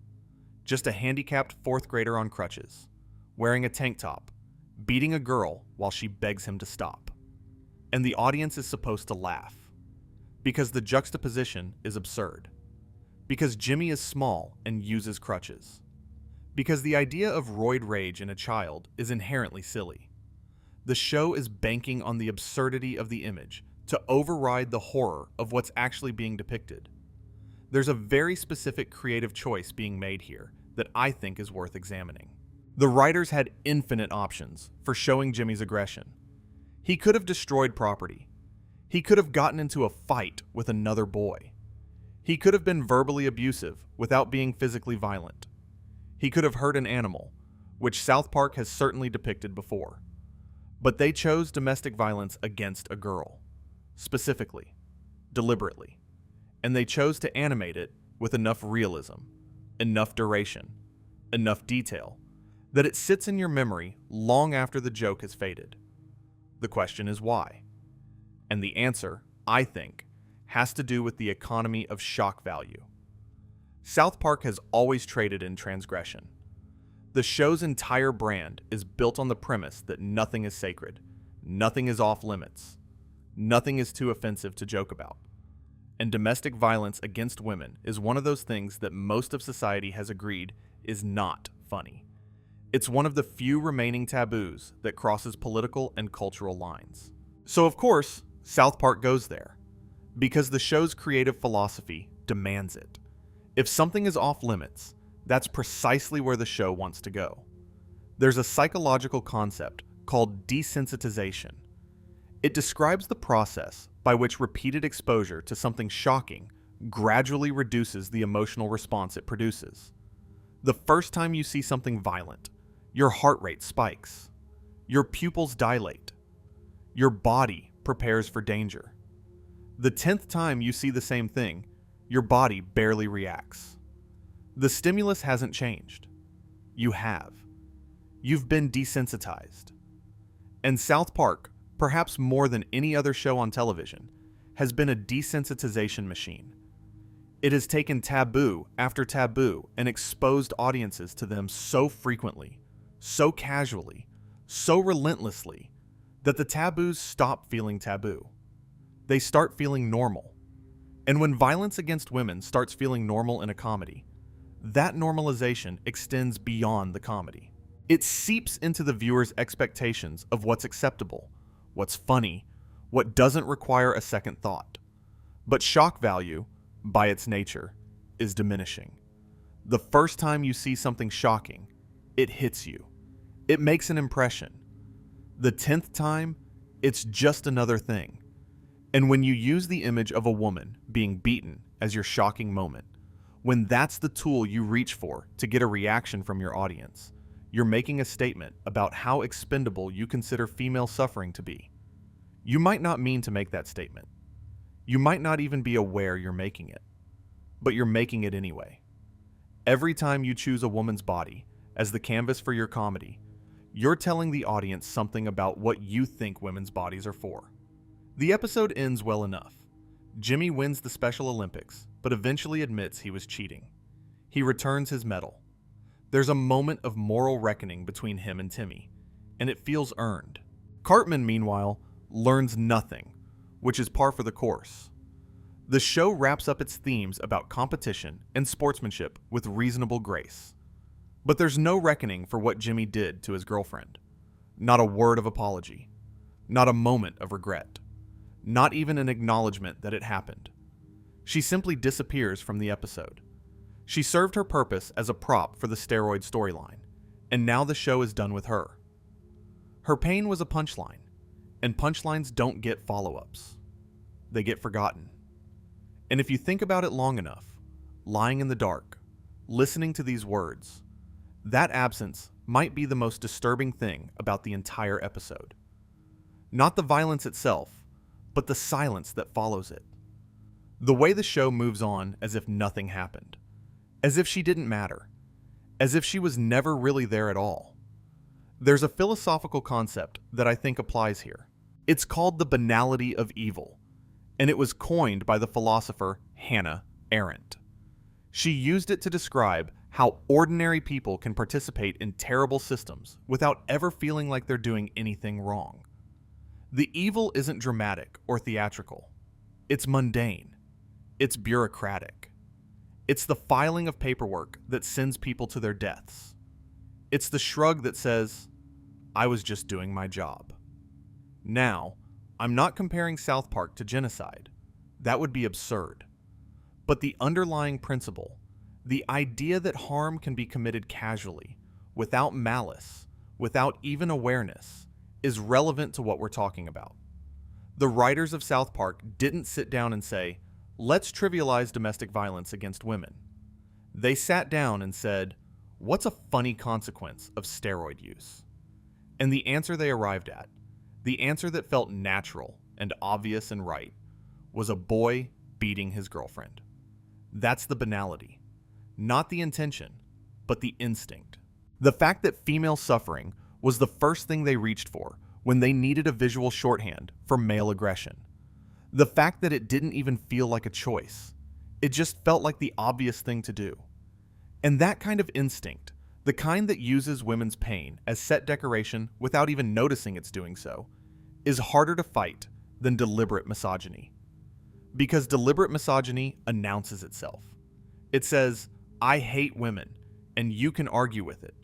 Just a handicapped fourth grader on crutches, wearing a tank top, beating a girl while she begs him to stop. And the audience is supposed to laugh, because the juxtaposition is absurd, because Jimmy is small and uses crutches, because the idea of roid rage in a child is inherently silly. The show is banking on the absurdity of the image to override the horror of what's actually being depicted. There's a very specific creative choice being made here that I think is worth examining. The writers had infinite options for showing Jimmy's aggression. He could have destroyed property. He could have gotten into a fight with another boy. He could have been verbally abusive without being physically violent. He could have hurt an animal, which South Park has certainly depicted before. But they chose domestic violence against a girl, specifically, deliberately, and they chose to animate it with enough realism, enough duration, enough detail, that it sits in your memory long after the joke has faded. The question is why? And the answer, I think, has to do with the economy of shock value. South Park has always traded in transgression. The show's entire brand is built on the premise that nothing is sacred, nothing is off limits, nothing is too offensive to joke about. And domestic violence against women is one of those things that most of society has agreed is not funny. It's one of the few remaining taboos that crosses political and cultural lines. So of course, South Park goes there, because the show's creative philosophy demands it. If something is off limits, that's precisely where the show wants to go. There's a psychological concept called desensitization. It describes the process by which repeated exposure to something shocking gradually reduces the emotional response it produces. The first time you see something violent, your heart rate spikes, your pupils dilate, your body prepares for danger. The 10th time you see the same thing, your body barely reacts. The stimulus hasn't changed. You have. You've been desensitized. And South Park, perhaps more than any other show on television, has been a desensitization machine. It has taken taboo after taboo and exposed audiences to them so frequently, so casually, so relentlessly, that the taboos stop feeling taboo. They start feeling normal. And when violence against women starts feeling normal in a comedy, that normalization extends beyond the comedy. It seeps into the viewer's expectations of what's acceptable, what's funny, what doesn't require a second thought. But shock value, by its nature, is diminishing. The first time you see something shocking, it hits you. It makes an impression. The 10th time, it's just another thing. And when you use the image of a woman being beaten as your shocking moment, when that's the tool you reach for to get a reaction from your audience, you're making a statement about how expendable you consider female suffering to be. You might not mean to make that statement. You might not even be aware you're making it. But you're making it anyway. Every time you choose a woman's body as the canvas for your comedy, you're telling the audience something about what you think women's bodies are for. The episode ends well enough. Jimmy wins the Special Olympics, but eventually admits he was cheating. He returns his medal. There's a moment of moral reckoning between him and Timmy, and it feels earned. Cartman, meanwhile, learns nothing, which is par for the course. The show wraps up its themes about competition and sportsmanship with reasonable grace. But there's no reckoning for what Jimmy did to his girlfriend. Not a word of apology. Not a moment of regret. Not even an acknowledgement that it happened. She simply disappears from the episode. She served her purpose as a prop for the steroid storyline, and now the show is done with her. Her pain was a punchline, and punchlines don't get follow-ups. They get forgotten. And if you think about it long enough, lying in the dark, listening to these words, that absence might be the most disturbing thing about the entire episode. Not the violence itself, but the silence that follows it. The way the show moves on as if nothing happened. As if she didn't matter. As if she was never really there at all. There's a philosophical concept that I think applies here. It's called the banality of evil, and it was coined by the philosopher Hannah Arendt. She used it to describe how ordinary people can participate in terrible systems without ever feeling like they're doing anything wrong. The evil isn't dramatic or theatrical. It's mundane. It's bureaucratic. It's the filing of paperwork that sends people to their deaths. It's the shrug that says, "I was just doing my job." Now, I'm not comparing South Park to genocide. That would be absurd. But the underlying principle, the idea that harm can be committed casually, without malice, without even awareness, is relevant to what we're talking about. The writers of South Park didn't sit down and say, "Let's trivialize domestic violence against women." They sat down and said, "What's a funny consequence of steroid use?" And the answer they arrived at, the answer that felt natural and obvious and right, was a boy beating his girlfriend. That's the banality. Not the intention, but the instinct. The fact that female suffering was the first thing they reached for when they needed a visual shorthand for male aggression. The fact that it didn't even feel like a choice. It just felt like the obvious thing to do. And that kind of instinct, the kind that uses women's pain as set decoration without even noticing it's doing so, is harder to fight than deliberate misogyny. Because deliberate misogyny announces itself. It says, "I hate women, and you can argue with it."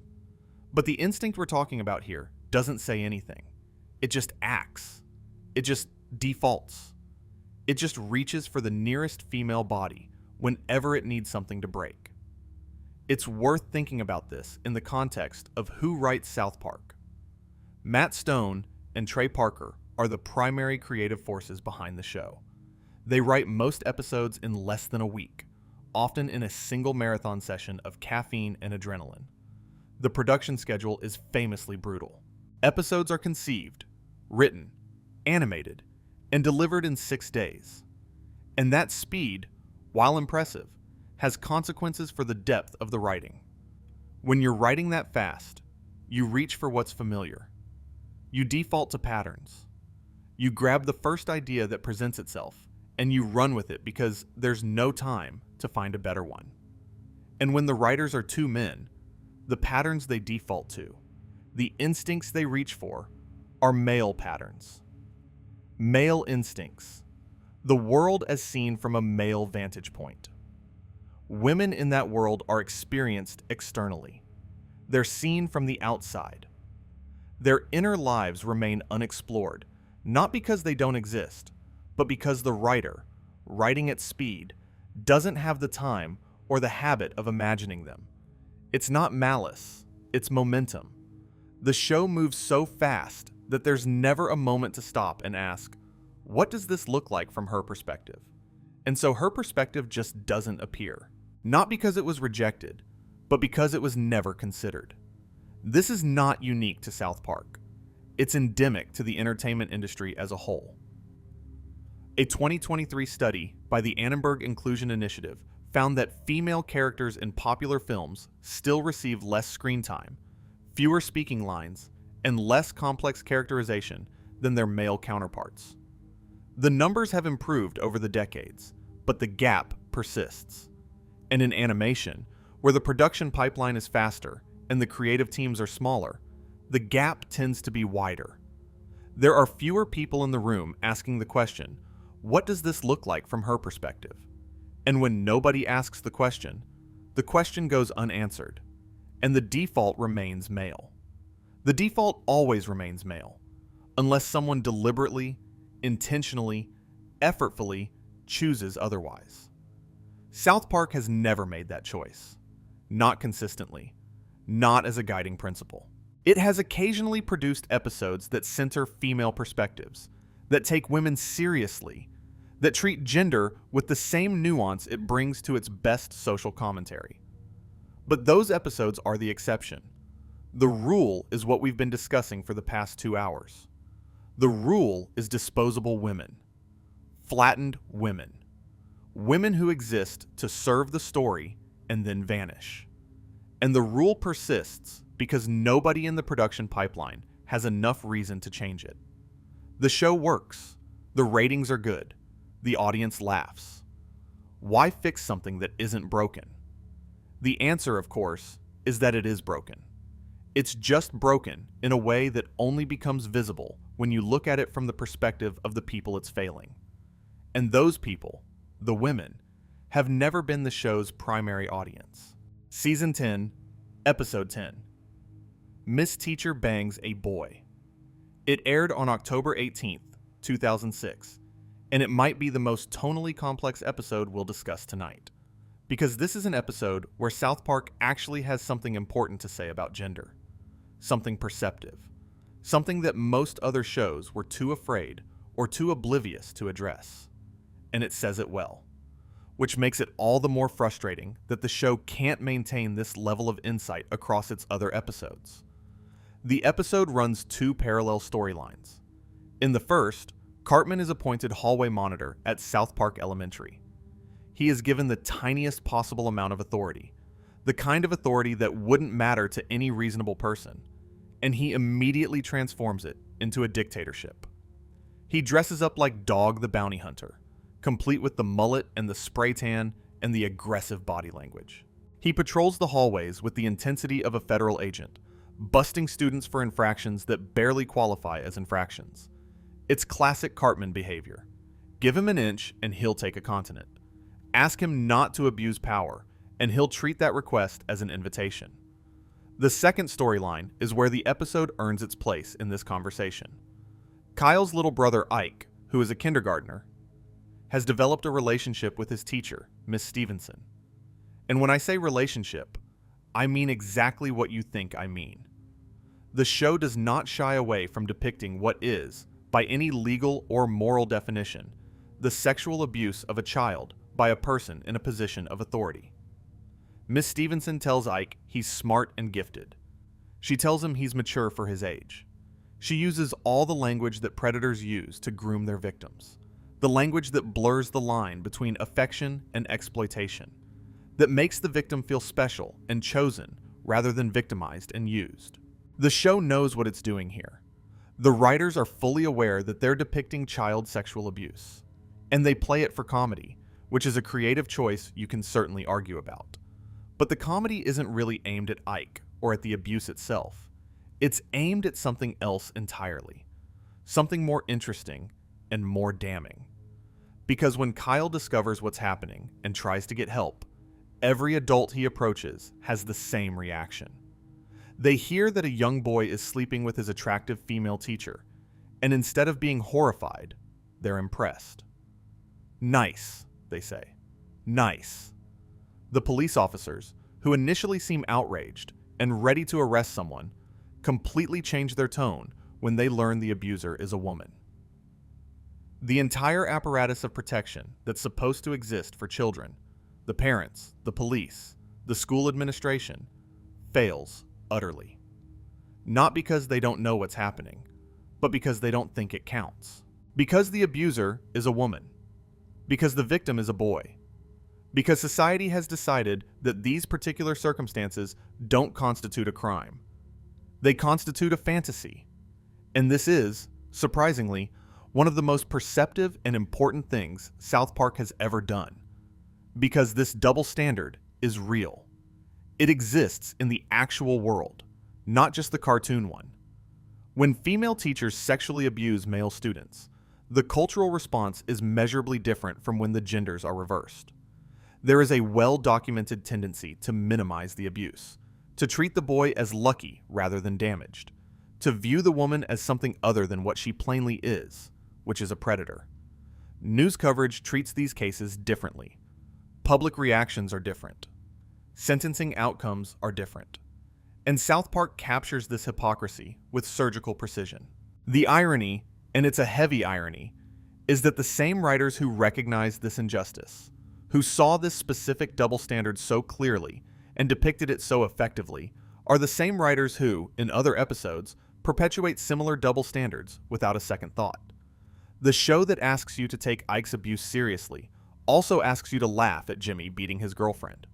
But the instinct we're talking about here doesn't say anything. It just acts. It just defaults. It just reaches for the nearest female body whenever it needs something to break. It's worth thinking about this in the context of who writes South Park. Matt Stone and Trey Parker are the primary creative forces behind the show. They write most episodes in less than a week, often in a single marathon session of caffeine and adrenaline. The production schedule is famously brutal. Episodes are conceived, written, animated, and delivered in 6 days. And that speed, while impressive, has consequences for the depth of the writing. When you're writing that fast, you reach for what's familiar. You default to patterns. You grab the first idea that presents itself, and you run with it because there's no time to find a better one. And when the writers are two men, the patterns they default to, the instincts they reach for, are male patterns. Male instincts. The world as seen from a male vantage point. Women in that world are experienced externally. They're seen from the outside. Their inner lives remain unexplored, not because they don't exist, but because the writer, writing at speed, doesn't have the time or the habit of imagining them. It's not malice, it's momentum. The show moves so fast that there's never a moment to stop and ask, what does this look like from her perspective? And so her perspective just doesn't appear. Not because it was rejected, but because it was never considered. This is not unique to South Park. It's endemic to the entertainment industry as a whole. A 2023 study by the Annenberg Inclusion Initiative found that female characters in popular films still receive less screen time, fewer speaking lines, and less complex characterization than their male counterparts. The numbers have improved over the decades, but the gap persists. And in animation, where the production pipeline is faster and the creative teams are smaller, the gap tends to be wider. There are fewer people in the room asking the question, what does this look like from her perspective? And when nobody asks the question goes unanswered, and the default remains male. The default always remains male, unless someone deliberately, intentionally, effortfully chooses otherwise. South Park has never made that choice. Not consistently. Not as a guiding principle. It has occasionally produced episodes that center female perspectives, that take women seriously, that treat gender with the same nuance it brings to its best social commentary. But those episodes are the exception. The rule is what we've been discussing for the past 2 hours. The rule is disposable women. Flattened women. Women who exist to serve the story and then vanish. And the rule persists because nobody in the production pipeline has enough reason to change it. The show works. The ratings are good. The audience laughs. Why fix something that isn't broken? The answer, of course, is that it is broken. It's just broken in a way that only becomes visible when you look at it from the perspective of the people it's failing. And those people, the women, have never been the show's primary audience. Season 10, Episode 10. Miss Teacher Bangs a Boy. It aired on October 18th, 2006, and it might be the most tonally complex episode we'll discuss tonight, because this is an episode where South Park actually has something important to say about gender. Something perceptive. Something that most other shows were too afraid or too oblivious to address. And it says it well. Which makes it all the more frustrating that the show can't maintain this level of insight across its other episodes. The episode runs 2 parallel storylines. In the first, Cartman is appointed hallway monitor at South Park Elementary. He is given the tiniest possible amount of authority, the kind of authority that wouldn't matter to any reasonable person, and he immediately transforms it into a dictatorship. He dresses up like Dog the Bounty Hunter, complete with the mullet and the spray tan and the aggressive body language. He patrols the hallways with the intensity of a federal agent, busting students for infractions that barely qualify as infractions. It's classic Cartman behavior. Give him an inch and he'll take a continent. Ask him not to abuse power, and he'll treat that request as an invitation. The second storyline is where the episode earns its place in this conversation. Kyle's little brother Ike, who is a kindergartner, has developed a relationship with his teacher, Miss Stevenson. And when I say relationship, I mean exactly what you think I mean. The show does not shy away from depicting what is, by any legal or moral definition, the sexual abuse of a child by a person in a position of authority. Miss Stevenson tells Ike he's smart and gifted. She tells him he's mature for his age. She uses all the language that predators use to groom their victims. The language that blurs the line between affection and exploitation, that makes the victim feel special and chosen rather than victimized and used. The show knows what it's doing here. The writers are fully aware that they're depicting child sexual abuse, and they play it for comedy, which is a creative choice you can certainly argue about. But the comedy isn't really aimed at Ike or at the abuse itself. It's aimed at something else entirely, something more interesting and more damning. Because when Kyle discovers what's happening and tries to get help, every adult he approaches has the same reaction. They hear that a young boy is sleeping with his attractive female teacher, and instead of being horrified, they're impressed. Nice, they say. Nice. The police officers, who initially seem outraged and ready to arrest someone, completely change their tone when they learn the abuser is a woman. The entire apparatus of protection that's supposed to exist for children, the parents, the police, the school administration, fails utterly. Not because they don't know what's happening, but because they don't think it counts. Because the abuser is a woman. Because the victim is a boy. Because society has decided that these particular circumstances don't constitute a crime. They constitute a fantasy. And this is, surprisingly, one of the most perceptive and important things South Park has ever done. Because this double standard is real. It exists in the actual world, not just the cartoon one. When female teachers sexually abuse male students, the cultural response is measurably different from when the genders are reversed. There is a well-documented tendency to minimize the abuse, to treat the boy as lucky rather than damaged, to view the woman as something other than what she plainly is, which is a predator. News coverage treats these cases differently. Public reactions are different. Sentencing outcomes are different. And South Park captures this hypocrisy with surgical precision. The irony, and it's a heavy irony, is that the same writers who recognized this injustice, who saw this specific double standard so clearly and depicted it so effectively, are the same writers who, in other episodes, perpetuate similar double standards without a second thought. The show that asks you to take Ike's abuse seriously also asks you to laugh at Jimmy beating his girlfriend.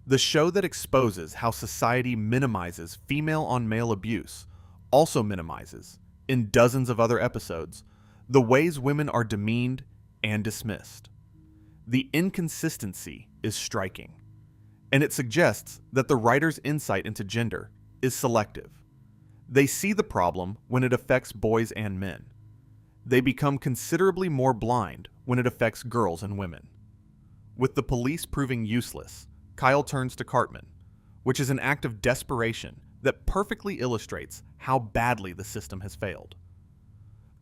The show that exposes how society minimizes female-on-male abuse also minimizes, in dozens of other episodes, the ways women are demeaned and dismissed. The inconsistency is striking, and it suggests that the writer's insight into gender is selective. They see the problem when it affects boys and men. They become considerably more blind when it affects girls and women. With the police proving useless, Kyle turns to Cartman, which is an act of desperation that perfectly illustrates how badly the system has failed.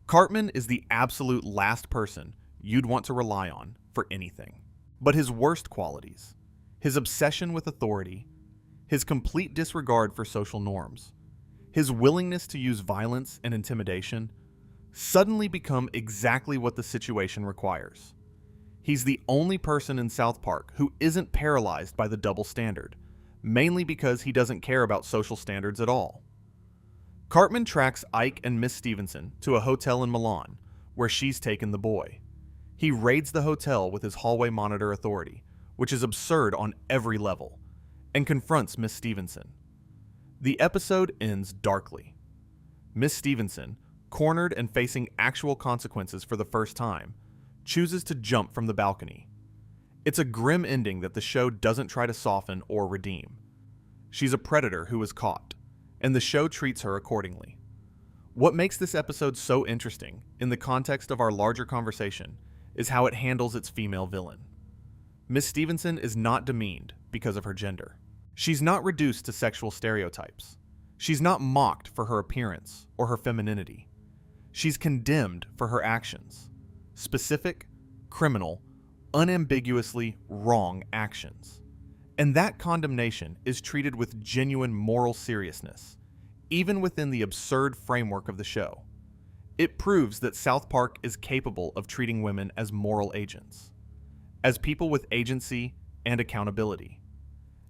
Cartman is the absolute last person you'd want to rely on for anything. But his worst qualities, his obsession with authority, his complete disregard for social norms, his willingness to use violence and intimidation, suddenly become exactly what the situation requires. He's the only person in South Park who isn't paralyzed by the double standard, mainly because he doesn't care about social standards at all. Cartman tracks Ike and Miss Stevenson to a hotel in Milan, where she's taken the boy. He raids the hotel with his hallway monitor authority, which is absurd on every level, and confronts Miss Stevenson. The episode ends darkly. Miss Stevenson, cornered and facing actual consequences for the first time, chooses to jump from the balcony. It's a grim ending that the show doesn't try to soften or redeem. She's a predator who is caught, and the show treats her accordingly. What makes this episode so interesting, in the context of our larger conversation, is how it handles its female villain. Miss Stevenson is not demeaned because of her gender. She's not reduced to sexual stereotypes. She's not mocked for her appearance or her femininity. She's condemned for her actions. Specific, criminal, unambiguously wrong actions. And that condemnation is treated with genuine moral seriousness, even within the absurd framework of the show. It proves that South Park is capable of treating women as moral agents, as people with agency and accountability,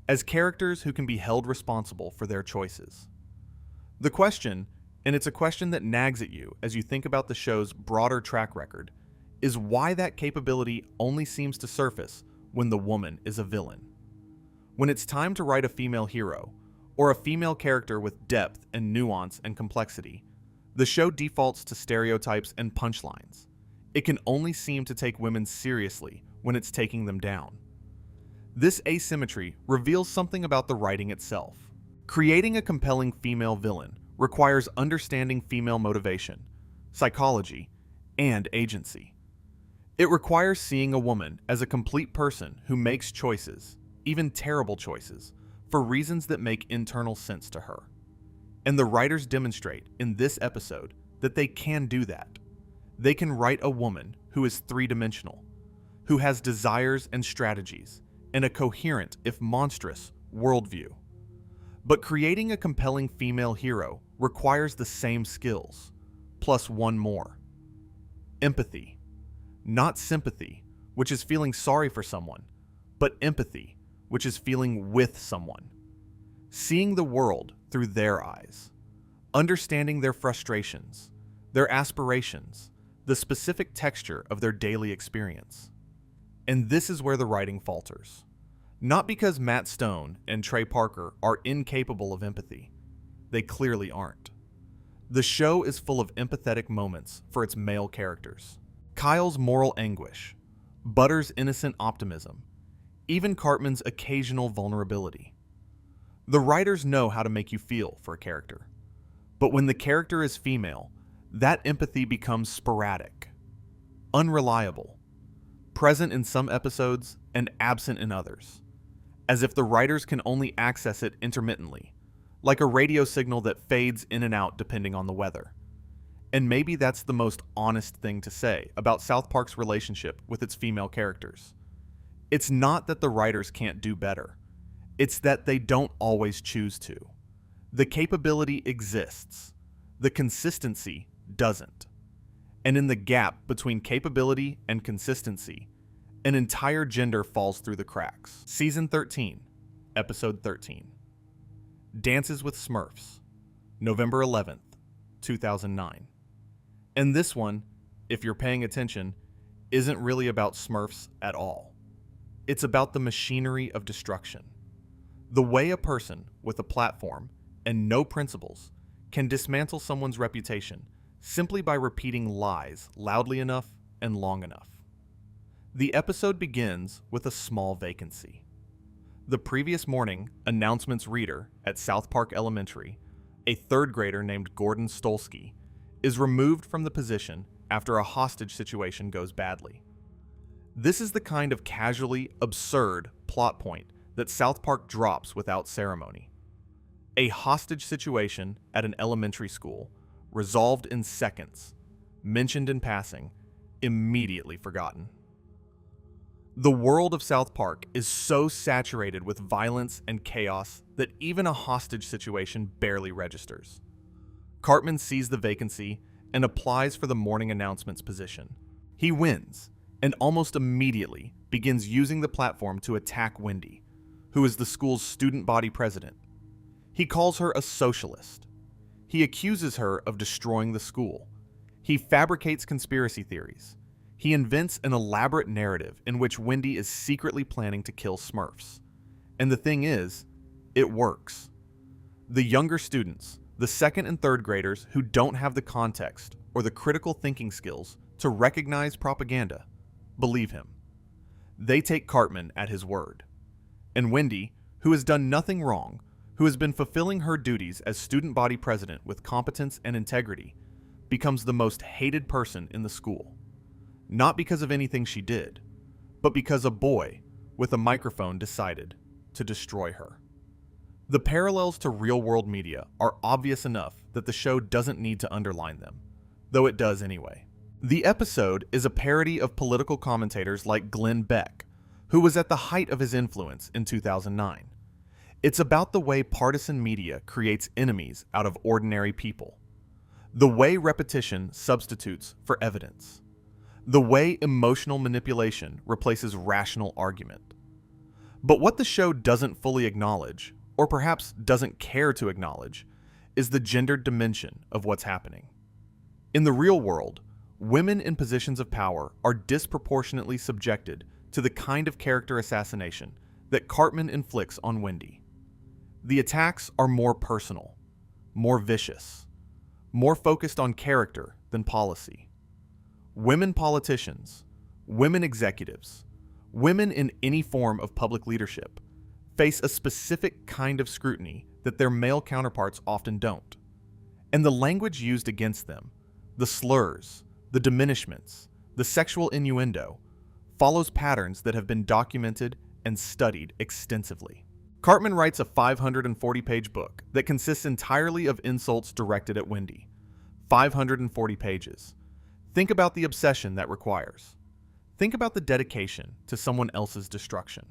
as characters who can be held responsible for their choices. The question, and it's a question that nags at you as you think about the show's broader track record, is why that capability only seems to surface when the woman is a villain. When it's time to write a female hero, or a female character with depth and nuance and complexity, the show defaults to stereotypes and punchlines. It can only seem to take women seriously when it's taking them down. This asymmetry reveals something about the writing itself. Creating a compelling female villain requires understanding female motivation, psychology, and agency. It requires seeing a woman as a complete person who makes choices, even terrible choices, for reasons that make internal sense to her. And the writers demonstrate in this episode that they can do that. They can write a woman who is three-dimensional, who has desires and strategies, and a coherent, if monstrous, worldview. But creating a compelling female hero requires the same skills, plus one more. Empathy. Not sympathy, which is feeling sorry for someone, but empathy, which is feeling with someone. Seeing the world through their eyes. Understanding their frustrations, their aspirations, the specific texture of their daily experience. And this is where the writing falters. Not because Matt Stone and Trey Parker are incapable of empathy. They clearly aren't. The show is full of empathetic moments for its male characters. Kyle's moral anguish, Butter's innocent optimism, even Cartman's occasional vulnerability. The writers know how to make you feel for a character. But when the character is female, that empathy becomes sporadic, unreliable, present in some episodes and absent in others, as if the writers can only access it intermittently, like a radio signal that fades in and out depending on the weather. And maybe that's the most honest thing to say about South Park's relationship with its female characters. It's not that the writers can't do better. It's that they don't always choose to. The capability exists. The consistency doesn't. And in the gap between capability and consistency, an entire gender falls through the cracks. Season 13, Episode 13. Dances with Smurfs, November 11th, 2009. And this one, if you're paying attention, isn't really about Smurfs at all. It's about the machinery of destruction. The way a person with a platform and no principles can dismantle someone's reputation simply by repeating lies loudly enough and long enough. The episode begins with a small vacancy. The previous morning, announcements reader at South Park Elementary, a third grader named Gordon Stolsky, is removed from the position after a hostage situation goes badly. This is the kind of casually absurd plot point that South Park drops without ceremony. A hostage situation at an elementary school, resolved in seconds, mentioned in passing, immediately forgotten. The world of South Park is so saturated with violence and chaos that even a hostage situation barely registers. Cartman sees the vacancy and applies for the morning announcements position. He wins, and almost immediately begins using the platform to attack Wendy, who is the school's student body president. He calls her a socialist. He accuses her of destroying the school. He fabricates conspiracy theories. He invents an elaborate narrative in which Wendy is secretly planning to kill Smurfs. And the thing is, it works. The younger students, the second and third graders who don't have the context or the critical thinking skills to recognize propaganda, believe him. They take Cartman at his word. And Wendy, who has done nothing wrong, who has been fulfilling her duties as student body president with competence and integrity, becomes the most hated person in the school. Not because of anything she did, but because a boy with a microphone decided to destroy her. The parallels to real-world media are obvious enough that the show doesn't need to underline them, though it does anyway. The episode is a parody of political commentators like Glenn Beck, who was at the height of his influence in 2009. It's about the way partisan media creates enemies out of ordinary people. The way repetition substitutes for evidence. The way emotional manipulation replaces rational argument. But what the show doesn't fully acknowledge, or perhaps doesn't care to acknowledge, is the gendered dimension of what's happening. In the real world, women in positions of power are disproportionately subjected to the kind of character assassination that Cartman inflicts on Wendy. The attacks are more personal, more vicious, more focused on character than policy. Women politicians, women executives, women in any form of public leadership face a specific kind of scrutiny that their male counterparts often don't. And the language used against them, the slurs, the diminishments, the sexual innuendo, follows patterns that have been documented and studied extensively. Cartman writes a 540-page book that consists entirely of insults directed at Wendy. 540 pages. Think about the obsession that requires. Think about the dedication to someone else's destruction.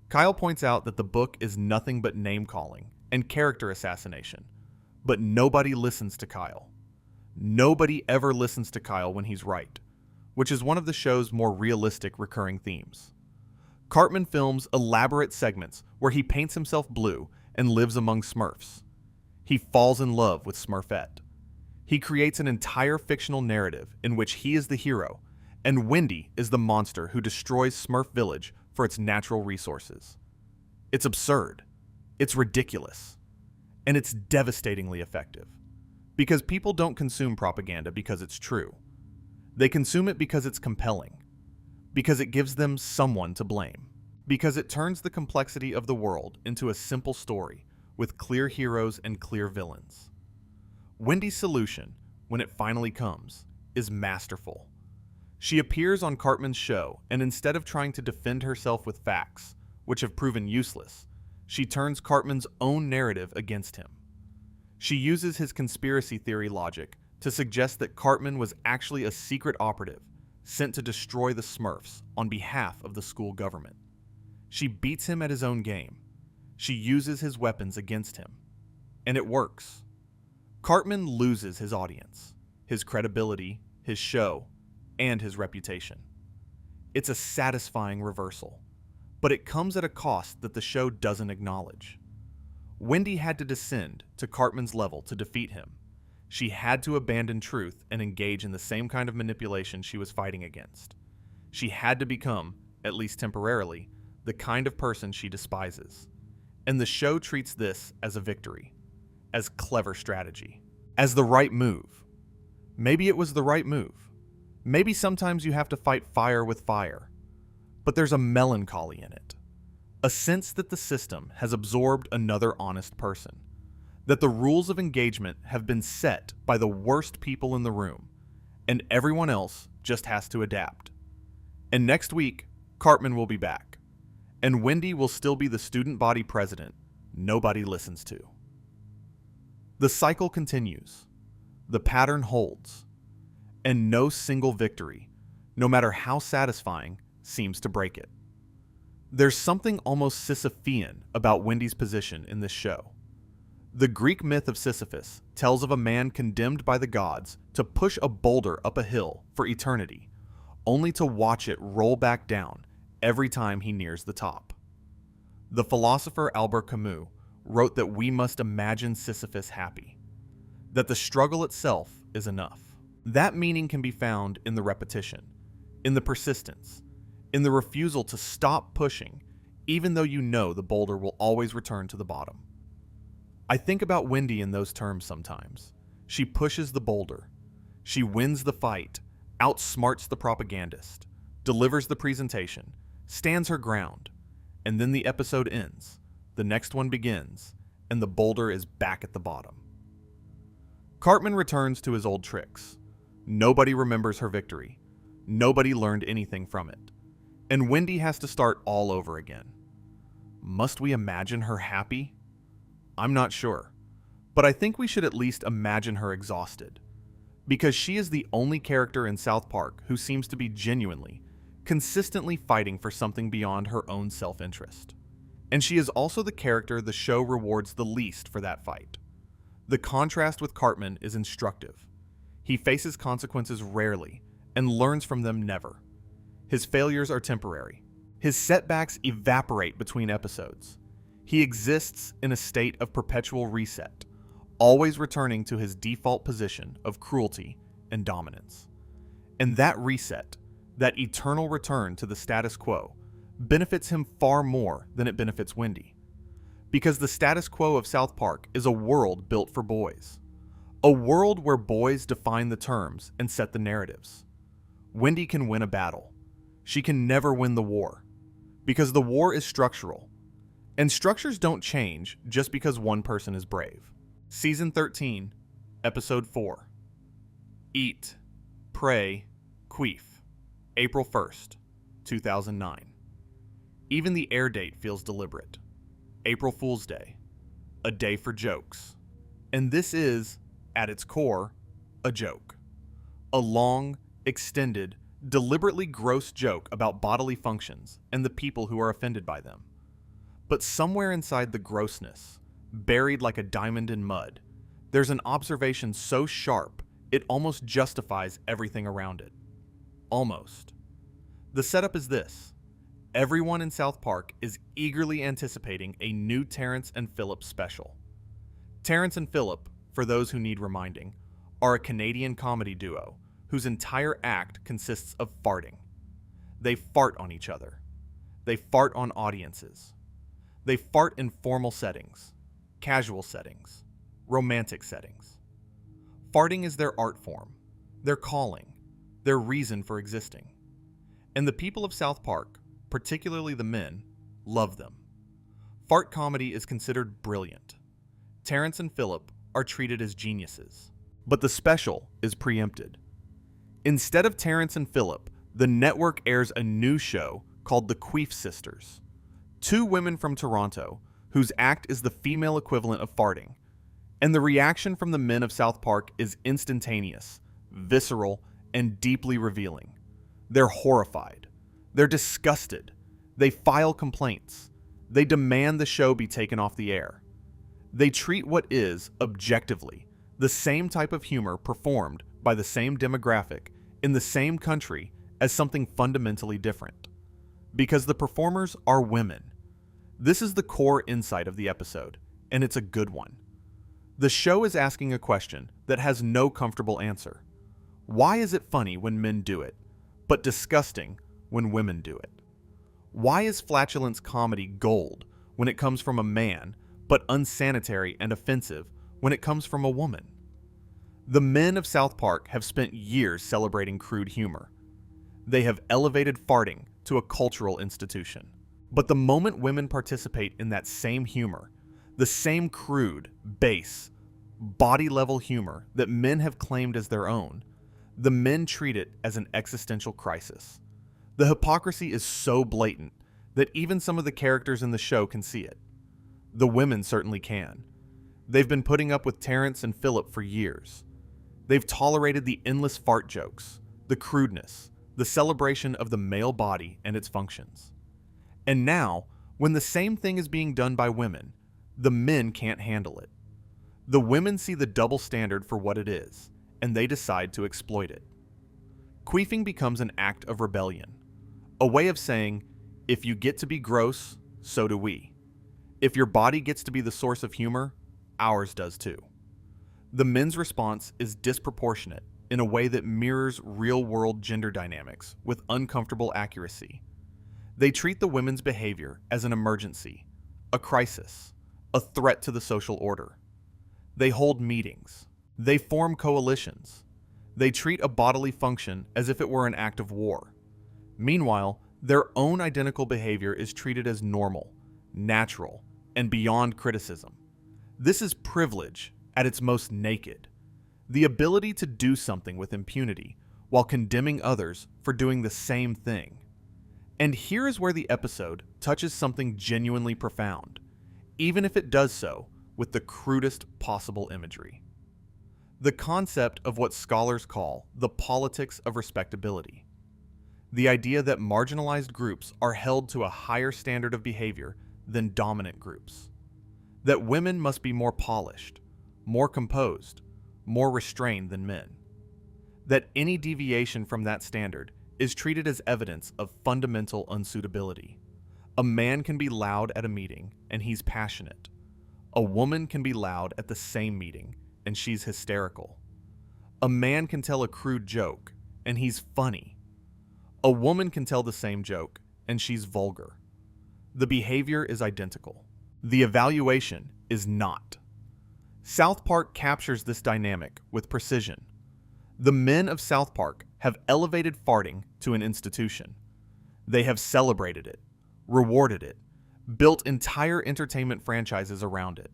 Kyle points out that the book is nothing but name-calling and character assassination, but nobody listens to Kyle. Nobody ever listens to Kyle when he's right, which is one of the show's more realistic recurring themes. Cartman films elaborate segments where he paints himself blue and lives among Smurfs. He falls in love with Smurfette. He creates an entire fictional narrative in which he is the hero, and Wendy is the monster who destroys Smurf Village for its natural resources. It's absurd. It's ridiculous. And it's devastatingly effective. Because people don't consume propaganda because it's true. They consume it because it's compelling. Because it gives them someone to blame. Because it turns the complexity of the world into a simple story with clear heroes and clear villains. Wendy's solution, when it finally comes, is masterful. She appears on Cartman's show, and instead of trying to defend herself with facts, which have proven useless, she turns Cartman's own narrative against him. She uses his conspiracy theory logic to suggest that Cartman was actually a secret operative sent to destroy the Smurfs on behalf of the school government. She beats him at his own game. She uses his weapons against him. And it works. Cartman loses his audience, his credibility, his show, and his reputation. It's a satisfying reversal, but it comes at a cost that the show doesn't acknowledge. Wendy had to descend to Cartman's level to defeat him. She had to abandon truth and engage in the same kind of manipulation she was fighting against. She had to become, at least temporarily, the kind of person she despises. And the show treats this as a victory, as clever strategy, as the right move. Maybe it was the right move. Maybe sometimes you have to fight fire with fire. But there's a melancholy in it. A sense that the system has absorbed another honest person. That the rules of engagement have been set by the worst people in the room, and everyone else just has to adapt. And next week, Cartman will be back, and Wendy will still be the student body president nobody listens to. The cycle continues. The pattern holds. And no single victory, no matter how satisfying, seems to break it. There's something almost Sisyphean about Wendy's position in this show. The Greek myth of Sisyphus tells of a man condemned by the gods to push a boulder up a hill for eternity, only to watch it roll back down every time he nears the top. The philosopher Albert Camus wrote that we must imagine Sisyphus happy, that the struggle itself is enough. That meaning can be found in the repetition, in the persistence, in the refusal to stop pushing, even though you know the boulder will always return to the bottom. I think about Wendy in those terms sometimes. She pushes the boulder. She wins the fight, outsmarts the propagandist, delivers the presentation, stands her ground, and then the episode ends, the next one begins, and the boulder is back at the bottom. Cartman returns to his old tricks. Nobody remembers her victory. Nobody learned anything from it. And Wendy has to start all over again. Must we imagine her happy? I'm not sure, but I think we should at least imagine her exhausted, because she is the only character in South Park who seems to be genuinely, consistently fighting for something beyond her own self-interest. And she is also the character the show rewards the least for that fight. The contrast with Cartman is instructive. He faces consequences rarely and learns from them never. His failures are temporary. His setbacks evaporate between episodes. He exists in a state of perpetual reset, always returning to his default position of cruelty and dominance. And that reset, that eternal return to the status quo, benefits him far more than it benefits Wendy. Because the status quo of South Park is a world built for boys. A world where boys define the terms and set the narratives. Wendy can win a battle. She can never win the war. Because the war is structural. And structures don't change just because one person is brave. Season 13, Episode 4. Eat, Pray, Queef. April 1st, 2009. Even the air date feels deliberate. April Fool's Day. A day for jokes. And this is, at its core, a joke. A long, extended, deliberately gross joke about bodily functions and the people who are offended by them. But somewhere inside the grossness, buried like a diamond in mud, there's an observation so sharp it almost justifies everything around it. Almost. The setup is this. Everyone in South Park is eagerly anticipating a new Terrence and Phillip special. Terrence and Phillip, for those who need reminding, are a Canadian comedy duo whose entire act consists of farting. They fart on each other. They fart on audiences. They fart in formal settings, casual settings, romantic settings. Farting is their art form, their calling, their reason for existing. And the people of South Park, particularly the men, love them. Fart comedy is considered brilliant. Terrence and Phillip are treated as geniuses. But the special is preempted. Instead of Terrence and Phillip, the network airs a new show called The Queef Sisters. Two women from Toronto whose act is the female equivalent of farting. And the reaction from the men of South Park is instantaneous, visceral, and deeply revealing. They're horrified. They're disgusted. They file complaints. They demand the show be taken off the air. They treat what is, objectively, the same type of humor performed by the same demographic in the same country as something fundamentally different. Because the performers are women. This is the core insight of the episode, and it's a good one. The show is asking a question that has no comfortable answer. Why is it funny when men do it, but disgusting when women do it? Why is flatulence comedy gold when it comes from a man, but unsanitary and offensive when it comes from a woman? The men of South Park have spent years celebrating crude humor. They have elevated farting to a cultural institution. But the moment women participate in that same humor, the same crude, base, body-level humor that men have claimed as their own, the men treat it as an existential crisis. The hypocrisy is so blatant that even some of the characters in the show can see it. The women certainly can. They've been putting up with Terrence and Philip for years. They've tolerated the endless fart jokes, the crudeness, the celebration of the male body and its functions. And now, when the same thing is being done by women, the men can't handle it. The women see the double standard for what it is, and they decide to exploit it. Queefing becomes an act of rebellion, a way of saying, if you get to be gross, so do we. If your body gets to be the source of humor, ours does too. The men's response is disproportionate in a way that mirrors real-world gender dynamics with uncomfortable accuracy. They treat the women's behavior as an emergency, a crisis, a threat to the social order. They hold meetings. They form coalitions. They treat a bodily function as if it were an act of war. Meanwhile, their own identical behavior is treated as normal, natural, and beyond criticism. This is privilege at its most naked. The ability to do something with impunity while condemning others for doing the same thing. And here is where the episode touches something genuinely profound, even if it does so with the crudest possible imagery. The concept of what scholars call the politics of respectability. The idea that marginalized groups are held to a higher standard of behavior than dominant groups. That women must be more polished, more composed, more restrained than men. That any deviation from that standard is treated as evidence of fundamental unsuitability. A man can be loud at a meeting, and he's passionate. A woman can be loud at the same meeting, and she's hysterical. A man can tell a crude joke, and he's funny. A woman can tell the same joke, and she's vulgar. The behavior is identical. The evaluation is not. South Park captures this dynamic with precision. The men of South Park have elevated farting to an institution. They have celebrated it, rewarded it, built entire entertainment franchises around it.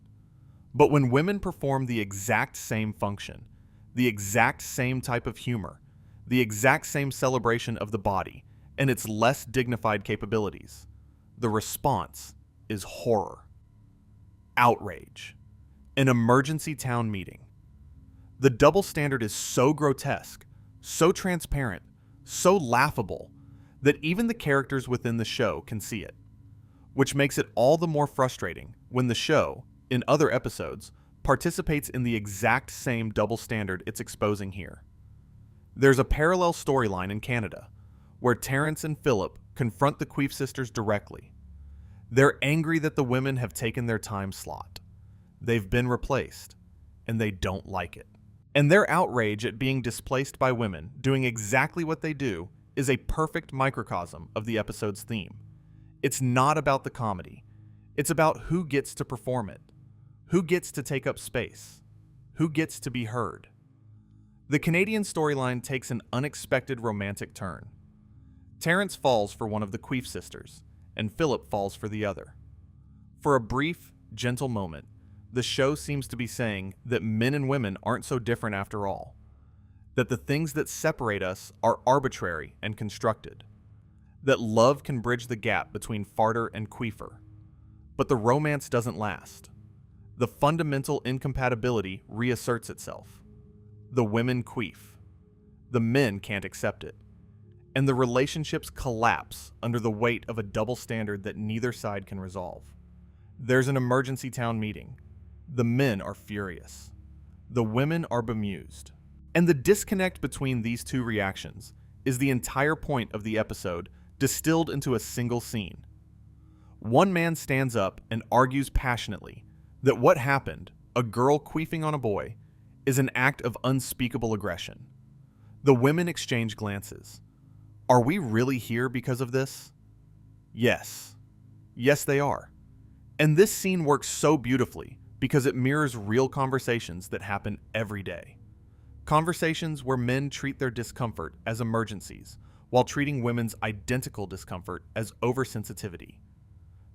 But when women perform the exact same function, the exact same type of humor, the exact same celebration of the body and its less dignified capabilities, the response is horror, outrage, an emergency town meeting. The double standard is so grotesque, so transparent, so laughable, that even the characters within the show can see it, which makes it all the more frustrating when the show, in other episodes, participates in the exact same double standard it's exposing here. There's a parallel storyline in Canada, where Terrence and Philip confront the Queef sisters directly. They're angry that the women have taken their time slot. They've been replaced, and they don't like it. And their outrage at being displaced by women doing exactly what they do is a perfect microcosm of the episode's theme. It's not about the comedy. It's about who gets to perform it, who gets to take up space, who gets to be heard. The Canadian storyline takes an unexpected romantic turn. Terrence falls for one of the Queef sisters, and Philip falls for the other. For a brief, gentle moment, the show seems to be saying that men and women aren't so different after all, that the things that separate us are arbitrary and constructed, that love can bridge the gap between farter and queefer. But the romance doesn't last. The fundamental incompatibility reasserts itself. The women queef. The men can't accept it. and the relationships collapse under the weight of a double standard that neither side can resolve. There's an emergency town meeting. The men are furious. The women are bemused. And the disconnect between these two reactions is the entire point of the episode distilled into a single scene. One man stands up and argues passionately that what happened, a girl queefing on a boy, is an act of unspeakable aggression. The women exchange glances. Are we really here because of this? Yes. Yes, they are. And this scene works so beautifully because it mirrors real conversations that happen every day. Conversations where men treat their discomfort as emergencies while treating women's identical discomfort as oversensitivity.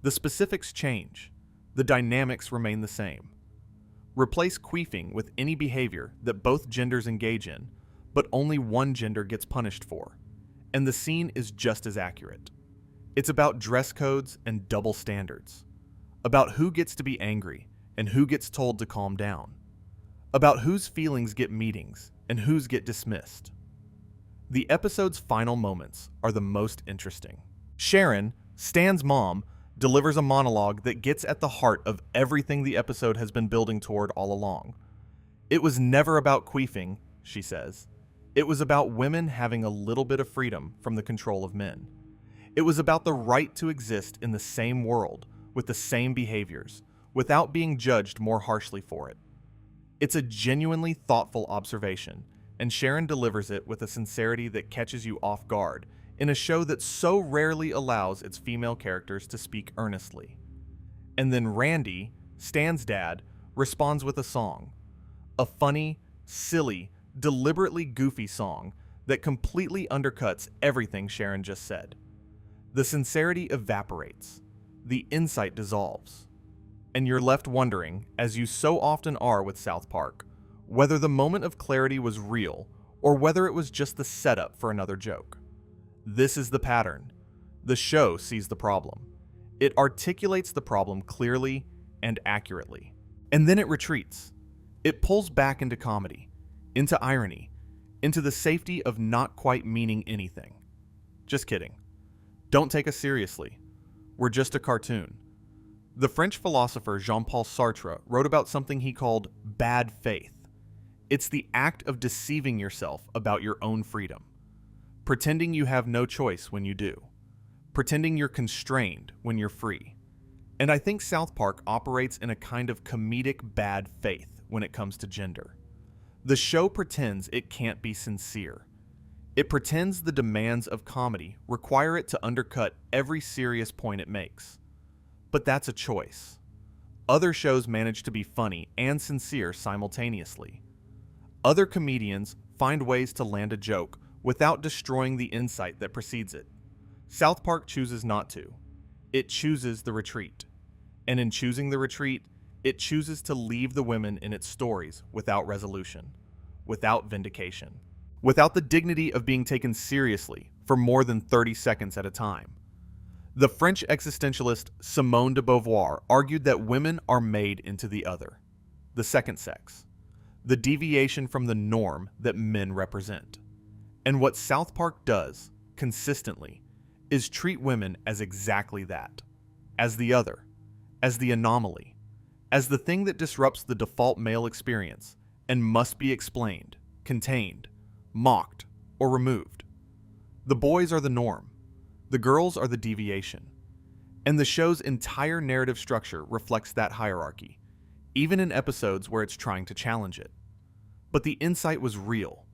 The specifics change. The dynamics remain the same. Replace queefing with any behavior that both genders engage in, but only one gender gets punished for, and the scene is just as accurate. It's about dress codes and double standards, about who gets to be angry and who gets told to calm down, about whose feelings get meetings and whose get dismissed. The episode's final moments are the most interesting. Sharon, Stan's mom, delivers a monologue that gets at the heart of everything the episode has been building toward all along. It was never about queefing, she says. It was about women having a little bit of freedom from the control of men. It was about the right to exist in the same world, with the same behaviors, without being judged more harshly for it. It's a genuinely thoughtful observation, and Sharon delivers it with a sincerity that catches you off guard in a show that so rarely allows its female characters to speak earnestly. And then Randy, Stan's dad, responds with a song. A funny, silly, deliberately goofy song that completely undercuts everything Sharon just said. The sincerity evaporates. The insight dissolves. And you're left wondering, as you so often are with South Park, whether the moment of clarity was real or whether it was just the setup for another joke. This is the pattern. The show sees the problem. It articulates the problem clearly and accurately. And then it retreats. It pulls back into comedy, into irony, into the safety of not quite meaning anything. Just kidding. Don't take us seriously. We're just a cartoon. The French philosopher Jean-Paul Sartre wrote about something he called bad faith. It's the act of deceiving yourself about your own freedom. Pretending you have no choice when you do. Pretending you're constrained when you're free. And I think South Park operates in a kind of comedic bad faith when it comes to gender. The show pretends it can't be sincere. It pretends the demands of comedy require it to undercut every serious point it makes. But that's a choice. Other shows manage to be funny and sincere simultaneously. Other comedians find ways to land a joke without destroying the insight that precedes it. South Park chooses not to. It chooses the retreat. And in choosing the retreat, it chooses to leave the women in its stories without resolution, without vindication, without the dignity of being taken seriously for more than 30 seconds at a time. The French existentialist Simone de Beauvoir argued that women are made into the other, the second sex, the deviation from the norm that men represent. And what South Park does, consistently, is treat women as exactly that, as the other, as the anomaly, as the thing that disrupts the default male experience and must be explained, contained, mocked, or removed. The boys are the norm. The girls are the deviation. And the show's entire narrative structure reflects that hierarchy, even in episodes where it's trying to challenge it. But the insight was real,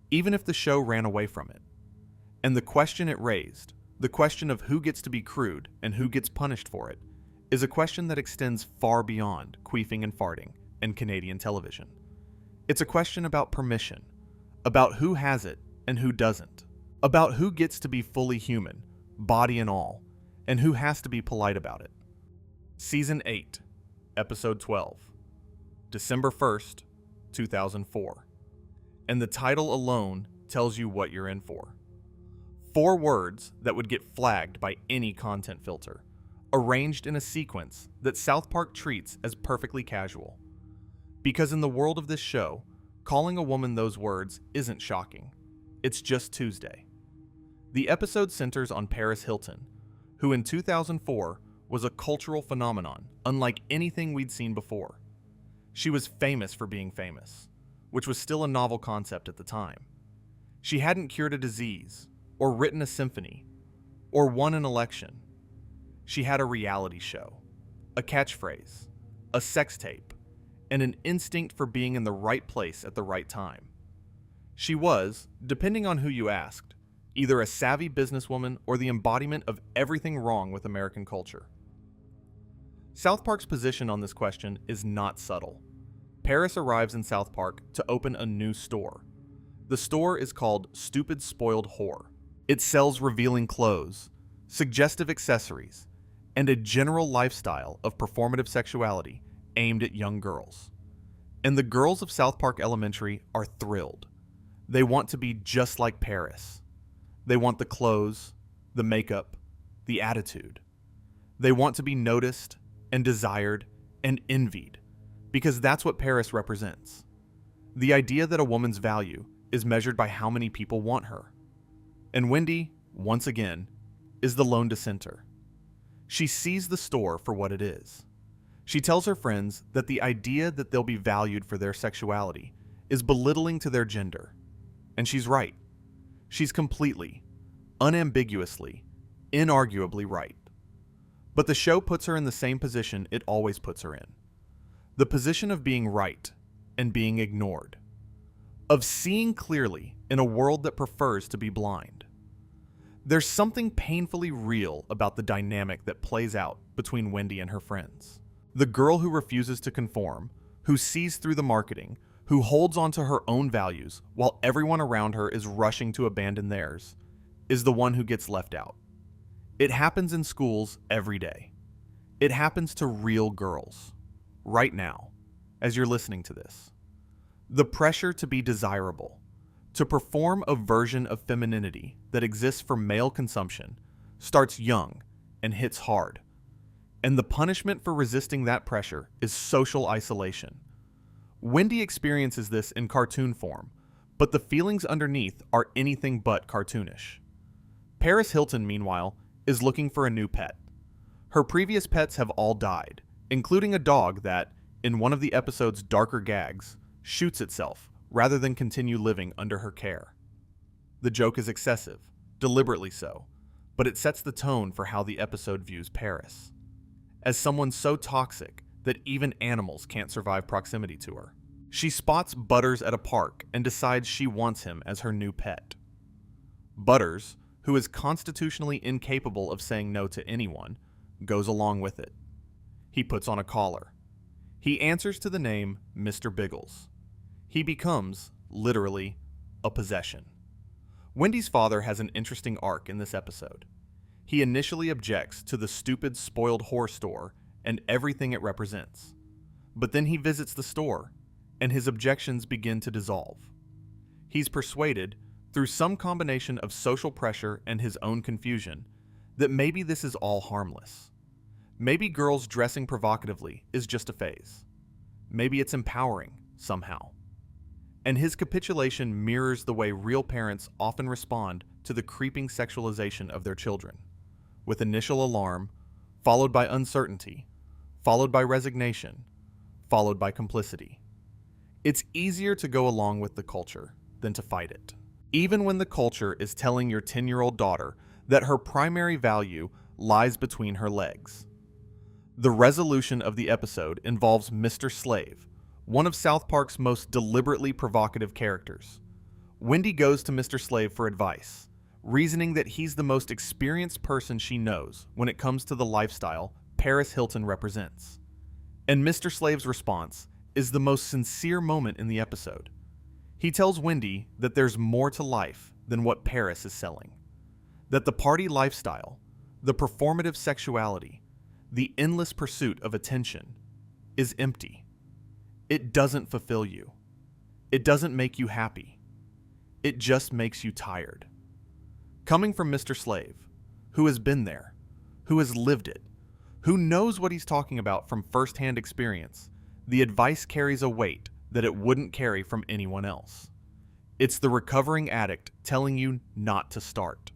even if the show ran away from it. And the question it raised, the question of who gets to be crude and who gets punished for it, is a question that extends far beyond queefing and farting and Canadian television. It's a question about permission, about who has it and who doesn't, about who gets to be fully human, body and all, and who has to be polite about it. Season 8, Episode 12, December 1st, 2004. And the title alone tells you what you're in for. 4 words that would get flagged by any content filter, arranged in a sequence that South Park treats as perfectly casual. Because in the world of this show, calling a woman those words isn't shocking. It's just Tuesday. The episode centers on Paris Hilton, who in 2004 was a cultural phenomenon unlike anything we'd seen before. She was famous for being famous, which was still a novel concept at the time. She hadn't cured a disease, or written a symphony, or won an election. She had a reality show, a catchphrase, a sex tape, and an instinct for being in the right place at the right time. She was, depending on who you asked, either a savvy businesswoman or the embodiment of everything wrong with American culture. South Park's position on this question is not subtle. Paris arrives in South Park to open a new store. The store is called Stupid Spoiled Whore. It sells revealing clothes, suggestive accessories, and a general lifestyle of performative sexuality aimed at young girls. And the girls of South Park Elementary are thrilled. They want to be just like Paris. They want the clothes, the makeup, the attitude. They want to be noticed and desired and envied, because that's what Paris represents. The idea that a woman's value is measured by how many people want her. And Wendy, once again, is the lone dissenter. She sees the store for what it is. She tells her friends that the idea that they'll be valued for their sexuality is belittling to their gender. And she's right. She's completely, unambiguously, inarguably right. But the show puts her in the same position it always puts her in. The position of being right and being ignored. Of seeing clearly in a world that prefers to be blind. There's something painfully real about the dynamic that plays out between Wendy and her friends. The girl who refuses to conform, who sees through the marketing, who holds on to her own values while everyone around her is rushing to abandon theirs, is the one who gets left out. It happens in schools every day. It happens to real girls, right now, as you're listening to this. The pressure to be desirable, to perform a version of femininity that exists for male consumption, starts young and hits hard. And the punishment for resisting that pressure is social isolation. Wendy experiences this in cartoon form, but the feelings underneath are anything but cartoonish. Paris Hilton, meanwhile, is looking for a new pet. Her previous pets have all died, including a dog that, in one of the episode's darker gags, shoots itself rather than continue living under her care. The joke is excessive, deliberately so, but it sets the tone for how the episode views Paris. As someone so toxic that even animals can't survive proximity to her. She spots Butters at a park and decides she wants him as her new pet. Butters, who is constitutionally incapable of saying no to anyone, goes along with it. He puts on a collar. He answers to the name Mr. Biggles. He becomes, literally, a possession. Wendy's father has an interesting arc in this episode. He initially objects to the stupid spoiled whore store and everything it represents. But then he visits the store, and his objections begin to dissolve. He's persuaded, through some combination of social pressure and his own confusion, that maybe this is all harmless. Maybe girls dressing provocatively is just a phase. Maybe it's empowering, somehow. And his capitulation mirrors the way real parents often respond to the creeping sexualization of their children, with initial alarm, followed by uncertainty, followed by resignation, followed by complicity. It's easier to go along with the culture than to fight it. Even when the culture is telling your 10-year-old daughter that her primary value lies between her legs. The resolution of the episode involves Mr. Slave, one of South Park's most deliberately provocative characters. Wendy goes to Mr. Slave for advice, reasoning that he's the most experienced person she knows when it comes to the lifestyle Paris Hilton represents. And Mr. Slave's response is the most sincere moment in the episode. He tells Wendy that there's more to life than what Paris is selling. That the party lifestyle, the performative sexuality, the endless pursuit of attention is empty. It doesn't fulfill you. It doesn't make you happy. It just makes you tired. Coming from Mr. Slave, who has been there, who has lived it, who knows what he's talking about from first-hand experience, the advice carries a weight that it wouldn't carry from anyone else. It's the recovering addict telling you not to start.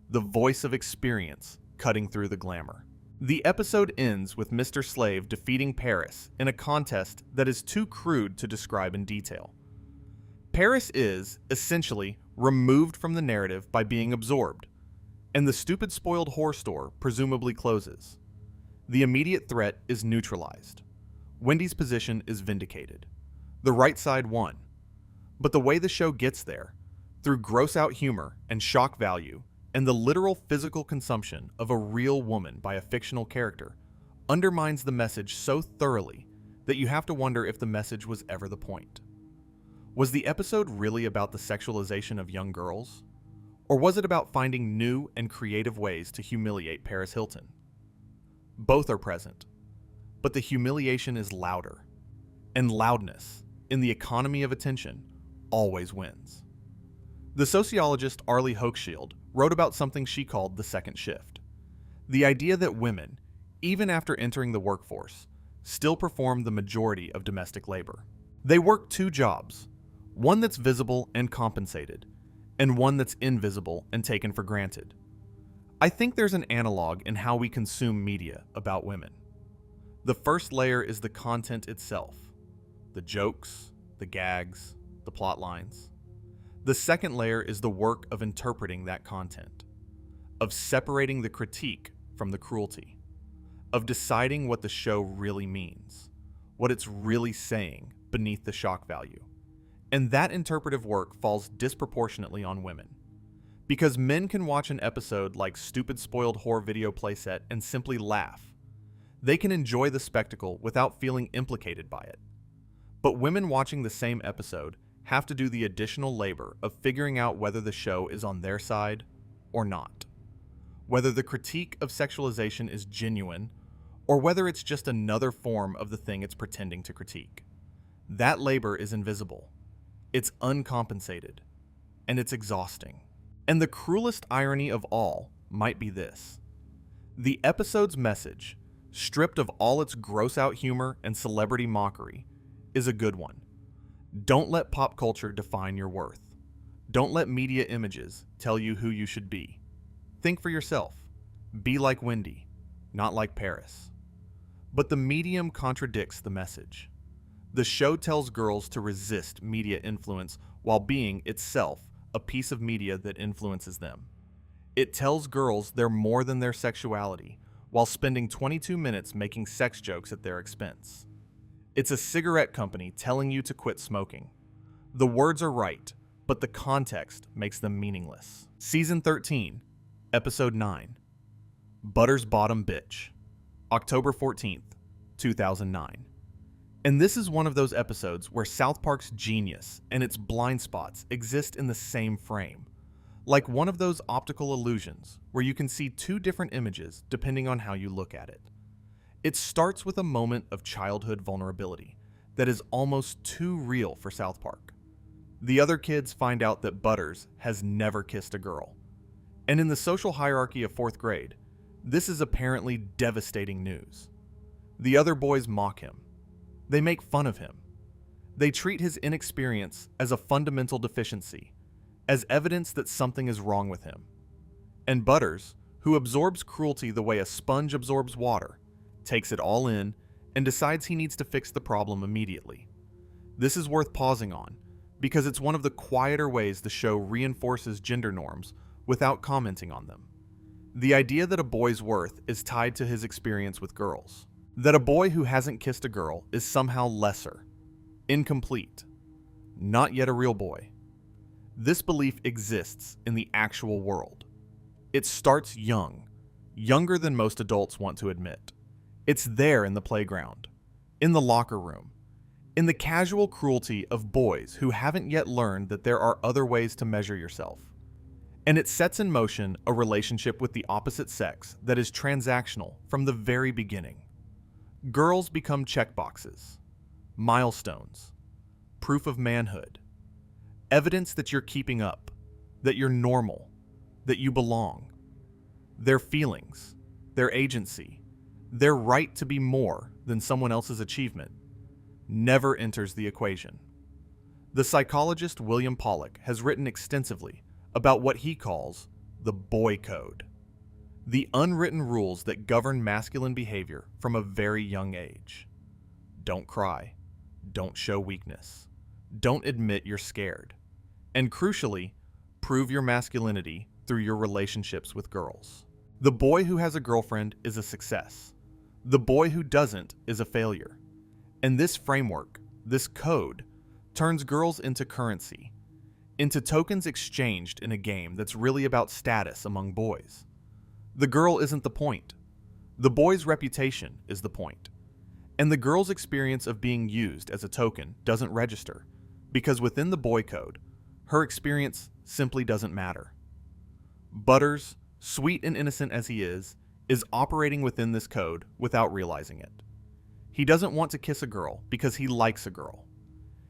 the voice of experience cutting through the glamour. The episode ends with Mr. Slave defeating Paris in a contest that is too crude to describe in detail. Paris is, essentially, removed from the narrative by being absorbed, and the stupid spoiled whore store presumably closes. The immediate threat is neutralized. Wendy's position is vindicated. The right side won. But the way the show gets there, through gross-out humor and shock value, and the literal physical consumption of a real woman by a fictional character, undermines the message so thoroughly that you have to wonder if the message was ever the point. Was the episode really about the sexualization of young girls? Or was it about finding new and creative ways to humiliate Paris Hilton? Both are present, but the humiliation is louder, and loudness, in the economy of attention, always wins. The sociologist Arlie Hochschild wrote about something she called the second shift. The idea that women, even after entering the workforce, still perform the majority of domestic labor. They work two jobs, one that's visible and compensated, and one that's invisible and taken for granted. I think there's an analog in how we consume media about women. The first layer is the content itself, the jokes, the gags, the plot lines. The second layer is the work of interpreting that content, of separating the critique from the cruelty, of deciding what the show really means, what it's really saying beneath the shock value. And that interpretive work falls disproportionately on women. Because men can watch an episode like Stupid Spoiled Whore Video Playset and simply laugh. They can enjoy the spectacle without feeling implicated by it. But women watching the same episode have to do the additional labor of figuring out whether the show is on their side or not. Whether the critique of sexualization is genuine, or whether it's just another form of the thing it's pretending to critique. That labor is invisible. It's uncompensated. And it's exhausting. And the cruelest irony of all might be this. The episode's message, stripped of all its gross-out humor and celebrity mockery, is a good one. Don't let pop culture define your worth. Don't let media images tell you who you should be. Think for yourself. Be like Wendy, not like Paris. But the medium contradicts the message. The show tells girls to resist media influence while being itself a piece of media that influences them. It tells girls they're more than their sexuality while spending 22 minutes making sex jokes at their expense. It's a cigarette company telling you to quit smoking. The words are right, but the context makes them meaningless. Season 13, Episode 9, Butter's Bottom Bitch, October 14th, 2009. And this is one of those episodes where South Park's genius and its blind spots exist in the same frame, like one of those optical illusions where you can see two different images depending on how you look at it. It starts with a moment of childhood vulnerability that is almost too real for South Park. The other kids find out that Butters has never kissed a girl. And in the social hierarchy of 4th grade, this is apparently devastating news. The other boys mock him. They make fun of him. They treat his inexperience as a fundamental deficiency, as evidence that something is wrong with him. And Butters, who absorbs cruelty the way a sponge absorbs water, takes it all in and decides he needs to fix the problem immediately. This is worth pausing on, because it's one of the quieter ways the show reinforces gender norms without commenting on them. The idea that a boy's worth is tied to his experience with girls. That a boy who hasn't kissed a girl is somehow lesser, incomplete, not yet a real boy. This belief exists in the actual world. It starts young, younger than most adults want to admit. It's there in the playground, in the locker room, in the casual cruelty of boys who haven't yet learned that there are other ways to measure yourself. And it sets in motion a relationship with the opposite sex that is transactional from the very beginning. Girls become checkboxes, milestones, proof of manhood, evidence that you're keeping up, that you're normal, that you belong. Their feelings, their agency, their right to be more than someone else's achievement never enters the equation. The psychologist William Pollack has written extensively about what he calls the boy code. The unwritten rules that govern masculine behavior from a very young age. Don't cry. Don't show weakness. Don't admit you're scared. And crucially, prove your masculinity through your relationships with girls. The boy who has a girlfriend is a success. The boy who doesn't is a failure. And this framework, this code, turns girls into currency, into tokens exchanged in a game that's really about status among boys. The girl isn't the point. The boy's reputation is the point. And the girl's experience of being used as a token doesn't register, because within the boy code, her experience simply doesn't matter. Butters, sweet and innocent as he is operating within this code without realizing it. He doesn't want to kiss a girl because he likes a girl.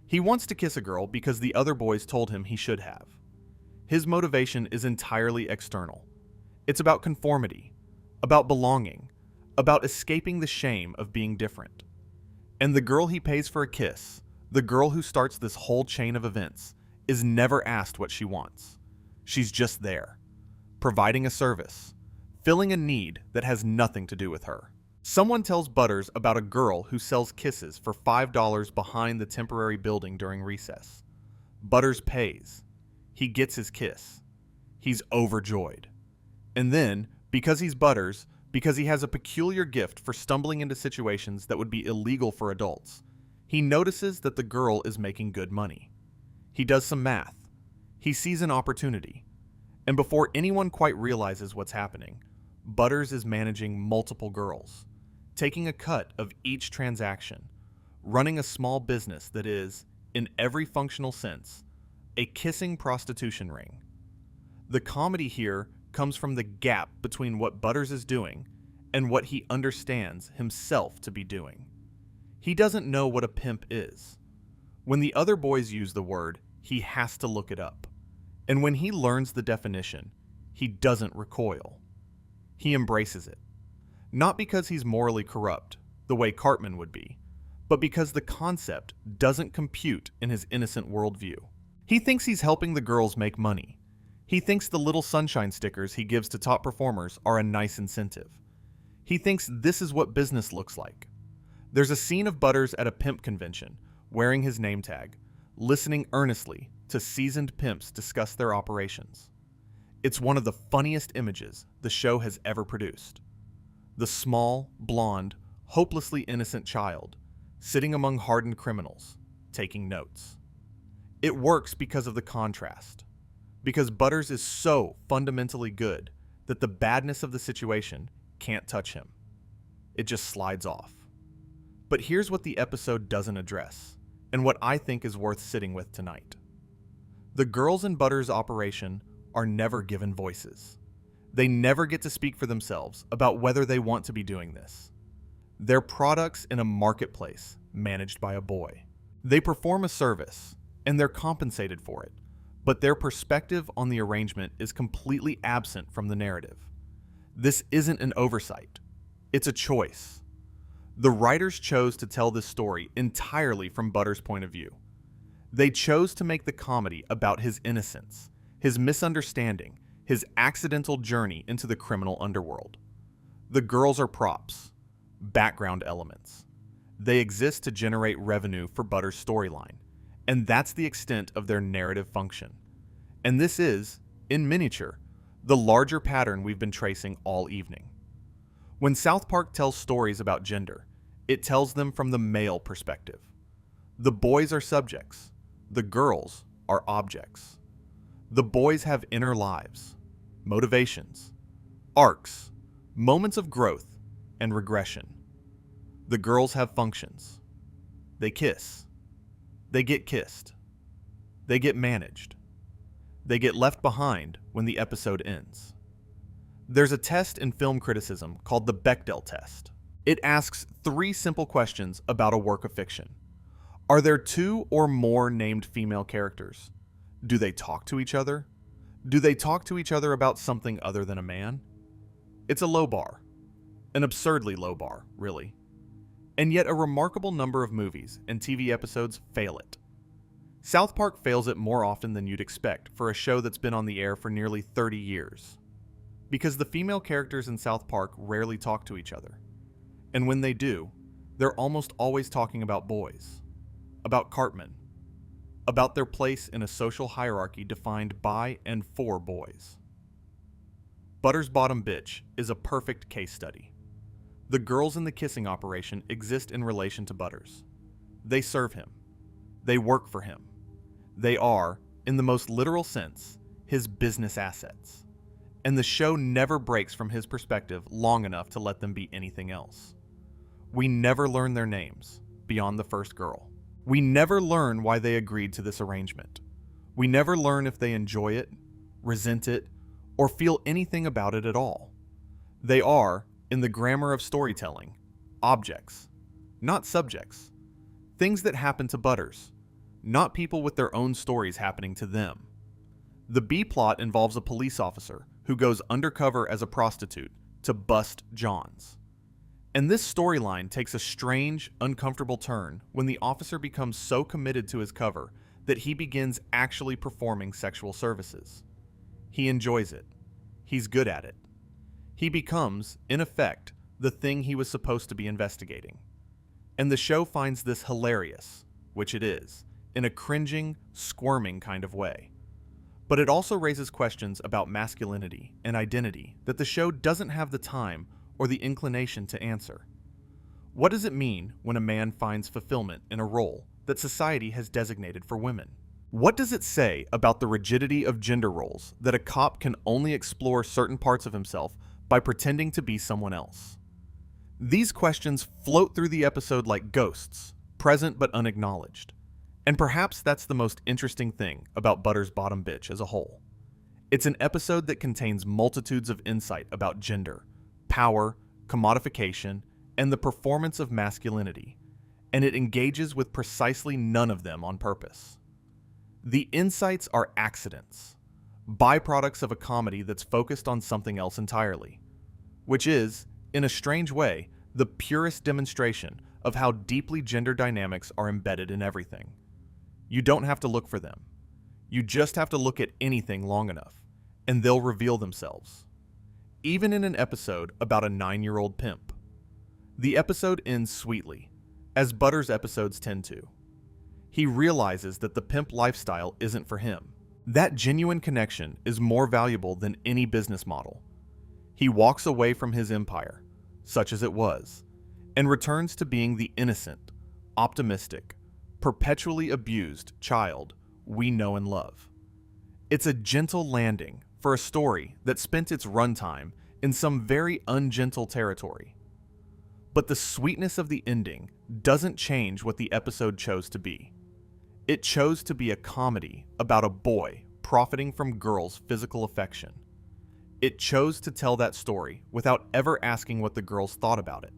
He wants to kiss a girl because the other boys told him he should have. His motivation is entirely external. It's about conformity, about belonging, about escaping the shame of being different. And the girl he pays for a kiss, the girl who starts this whole chain of events, is never asked what she wants. She's just there, providing a service, filling a need that has nothing to do with her. Someone tells Butters about a girl who sells kisses for $5 behind the temporary building during recess. Butters pays. He gets his kiss. He's overjoyed. And then, because he's Butters, because he has a peculiar gift for stumbling into situations that would be illegal for adults, he notices that the girl is making good money. He does some math. He sees an opportunity. And before anyone quite realizes what's happening, Butters is managing multiple girls, taking a cut of each transaction, running a small business that is, in every functional sense, a kissing prostitution ring. The comedy here comes from the gap between what Butters is doing and what he understands himself to be doing. He doesn't know what a pimp is. When the other boys use the word, he has to look it up. And when he learns the definition, he doesn't recoil. He embraces it. Not because he's morally corrupt, the way Cartman would be, but because the concept doesn't compute in his innocent worldview. He thinks he's helping the girls make money. He thinks the little sunshine stickers he gives to top performers are a nice incentive. He thinks this is what business looks like. There's a scene of Butters at a pimp convention, wearing his name tag, listening earnestly to seasoned pimps discuss their operations. It's one of the funniest images the show has ever produced. The small, blonde, hopelessly innocent child, sitting among hardened criminals, taking notes. It works because of the contrast. Because Butters is so fundamentally good that the badness of the situation can't touch him. It just slides off. But here's what the episode doesn't address, and what I think is worth sitting with tonight. The girls in Butters' operation are never given voices. They never get to speak for themselves about whether they want to be doing this. They're products in a marketplace managed by a boy. They perform a service, and they're compensated for it, but their perspective on the arrangement is completely absent from the narrative. This isn't an oversight. It's a choice. The writers chose to tell this story entirely from Butters' point of view. They chose to make the comedy about his innocence, his misunderstanding, his accidental journey into the criminal underworld. The girls are props, background elements. They exist to generate revenue for Butters' storyline, and that's the extent of their narrative function. And this is, in miniature, the larger pattern we've been tracing all evening. When South Park tells stories about gender, it tells them from the male perspective. The boys are subjects. The girls are objects. The boys have inner lives, motivations, arcs, moments of growth, and regression. The girls have functions. They kiss. They get kissed. They get managed. They get left behind when the episode ends. There's a test in film criticism called the Bechdel test. It asks 3 simple questions about a work of fiction. Are there 2 or more named female characters? Do they talk to each other? Do they talk to each other about something other than a man? It's a low bar. An absurdly low bar, really. And yet a remarkable number of movies and TV episodes fail it. South Park fails it more often than you'd expect for a show that's been on the air for nearly 30 years. because the female characters in South Park rarely talk to each other. And when they do, they're almost always talking about boys, about Cartman, about their place in a social hierarchy defined by and for boys. Butter's bottom bitch is a perfect case study. The girls in the kissing operation exist in relation to Butters. They serve him. They work for him. They are, in the most literal sense, his business assets. And the show never breaks from his perspective long enough to let them be anything else. We never learn their names, beyond the first girl. We never learn why they agreed to this arrangement. We never learn if they enjoy it, resent it, or feel anything about it at all. They are, in the grammar of storytelling, objects, not subjects. Things that happen to Butters, not people with their own stories happening to them. The B-plot involves a police officer who goes undercover as a prostitute to bust Johns. And this storyline takes a strange, uncomfortable turn when the officer becomes so committed to his cover that he begins actually performing sexual services. He enjoys it. He's good at it. He becomes, in effect, the thing he was supposed to be investigating. And the show finds this hilarious, which it is, in a cringing, squirming kind of way. But it also raises questions about masculinity and identity that the show doesn't have the time or the inclination to answer. What does it mean when a man finds fulfillment in a role that society has designated for women? What does it say about the rigidity of gender roles that a cop can only explore certain parts of himself by pretending to be someone else? These questions float through the episode like ghosts, present but unacknowledged. And perhaps that's the most interesting thing about Butter's Bottom Bitch as a whole. It's an episode that contains multitudes of insight about gender, power, commodification, and the performance of masculinity, and it engages with precisely none of them on purpose. The insights are accidents, byproducts of a comedy that's focused on something else entirely, which is, in a strange way, the purest demonstration of how deeply gender dynamics are embedded in everything. You don't have to look for them. You just have to look at anything long enough, and they'll reveal themselves. Even in an episode about a 9-year-old pimp. The episode ends sweetly, as Butters' episodes tend to. He realizes that the pimp lifestyle isn't for him. That genuine connection is more valuable than any business model. He walks away from his empire, such as it was, and returns to being the innocent, optimistic, perpetually abused child we know and love. It's a gentle landing for a story that spent its runtime in some very ungentle territory. But the sweetness of the ending doesn't change what the episode chose to be. It chose to be a comedy about a boy profiting from girls' physical affection. It chose to tell that story without ever asking what the girls thought about it.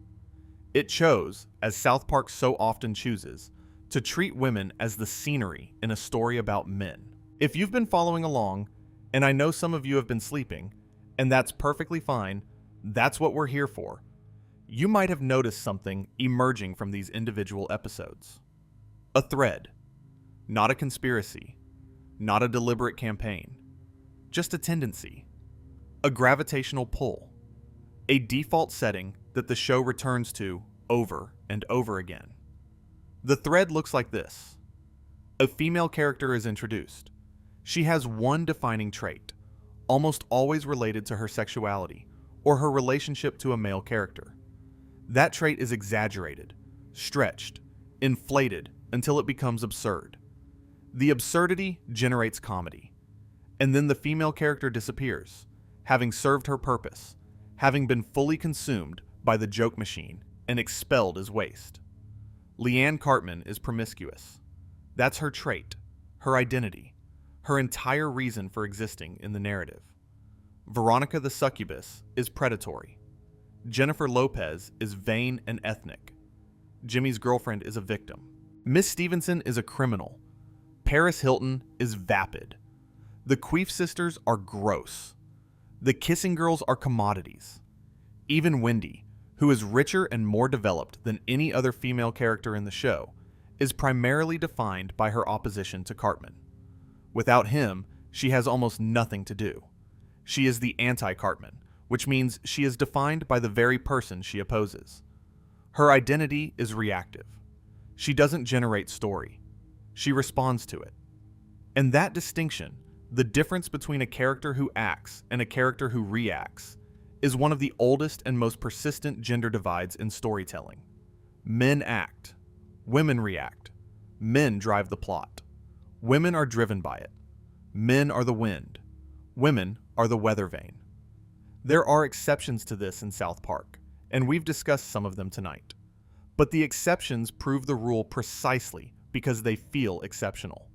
It chose, as South Park so often chooses, to treat women as the scenery in a story about men. If you've been following along, and I know some of you have been sleeping, and that's perfectly fine, that's what we're here for, you might have noticed something emerging from these individual episodes. A thread. Not a conspiracy. Not a deliberate campaign. Just a tendency. A gravitational pull. A default setting that the show returns to over and over again. The thread looks like this. A female character is introduced. She has one defining trait, almost always related to her sexuality or her relationship to a male character. That trait is exaggerated, stretched, inflated until it becomes absurd. The absurdity generates comedy, and then the female character disappears, having served her purpose, having been fully consumed by the joke machine and expelled as waste. Leanne Cartman is promiscuous. That's her trait, her identity, her entire reason for existing in the narrative. Veronica the succubus is predatory. Jennifer Lopez is vain and ethnic. Jimmy's girlfriend is a victim. Miss Stevenson is a criminal. Paris Hilton is vapid. The Queef sisters are gross. The kissing girls are commodities. Even Wendy, who is richer and more developed than any other female character in the show, is primarily defined by her opposition to Cartman. Without him, she has almost nothing to do. She is the anti-Cartman, which means she is defined by the very person she opposes. Her identity is reactive. She doesn't generate story. She responds to it. And that distinction, the difference between a character who acts and a character who reacts, is one of the oldest and most persistent gender divides in storytelling. Men act. Women react. Men drive the plot. Women are driven by it. Men are the wind. Women are the weather vane. There are exceptions to this in South Park, and we've discussed some of them tonight. But the exceptions prove the rule precisely because they feel exceptional.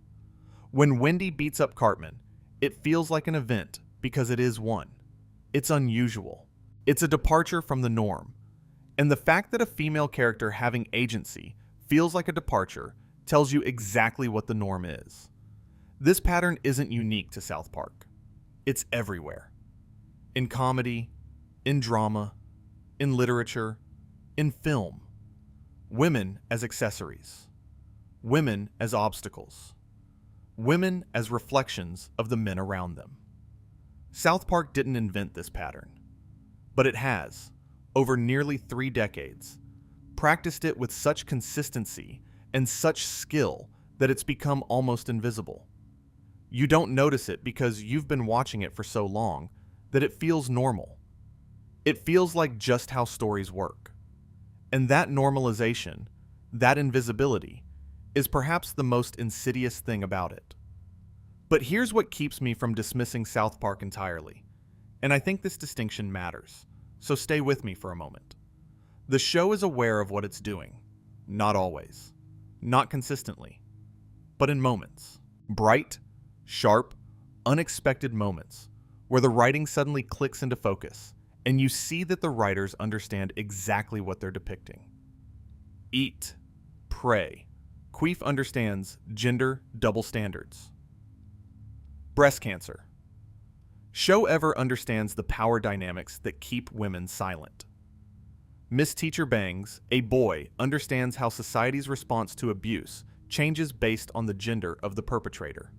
When Wendy beats up Cartman, it feels like an event because it is one. It's unusual. It's a departure from the norm. And the fact that a female character having agency feels like a departure tells you exactly what the norm is. This pattern isn't unique to South Park. It's everywhere. In comedy, in drama, in literature, in film. Women as accessories. Women as obstacles. Women as reflections of the men around them. South Park didn't invent this pattern, but it has, over nearly 3 decades, practiced it with such consistency and such skill that it's become almost invisible. You don't notice it because you've been watching it for so long that it feels normal. It feels like just how stories work. And that normalization, that invisibility, is perhaps the most insidious thing about it. But here's what keeps me from dismissing South Park entirely, and I think this distinction matters, so stay with me for a moment. The show is aware of what it's doing, not always, not consistently, but in moments. Bright, sharp, unexpected moments where the writing suddenly clicks into focus, and you see that the writers understand exactly what they're depicting. Eat, pray. Queef understands gender double standards. Breast cancer. Show Ever understands the power dynamics that keep women silent. Miss Teacher Bangs, a boy, understands how society's response to abuse changes based on the gender of the perpetrator.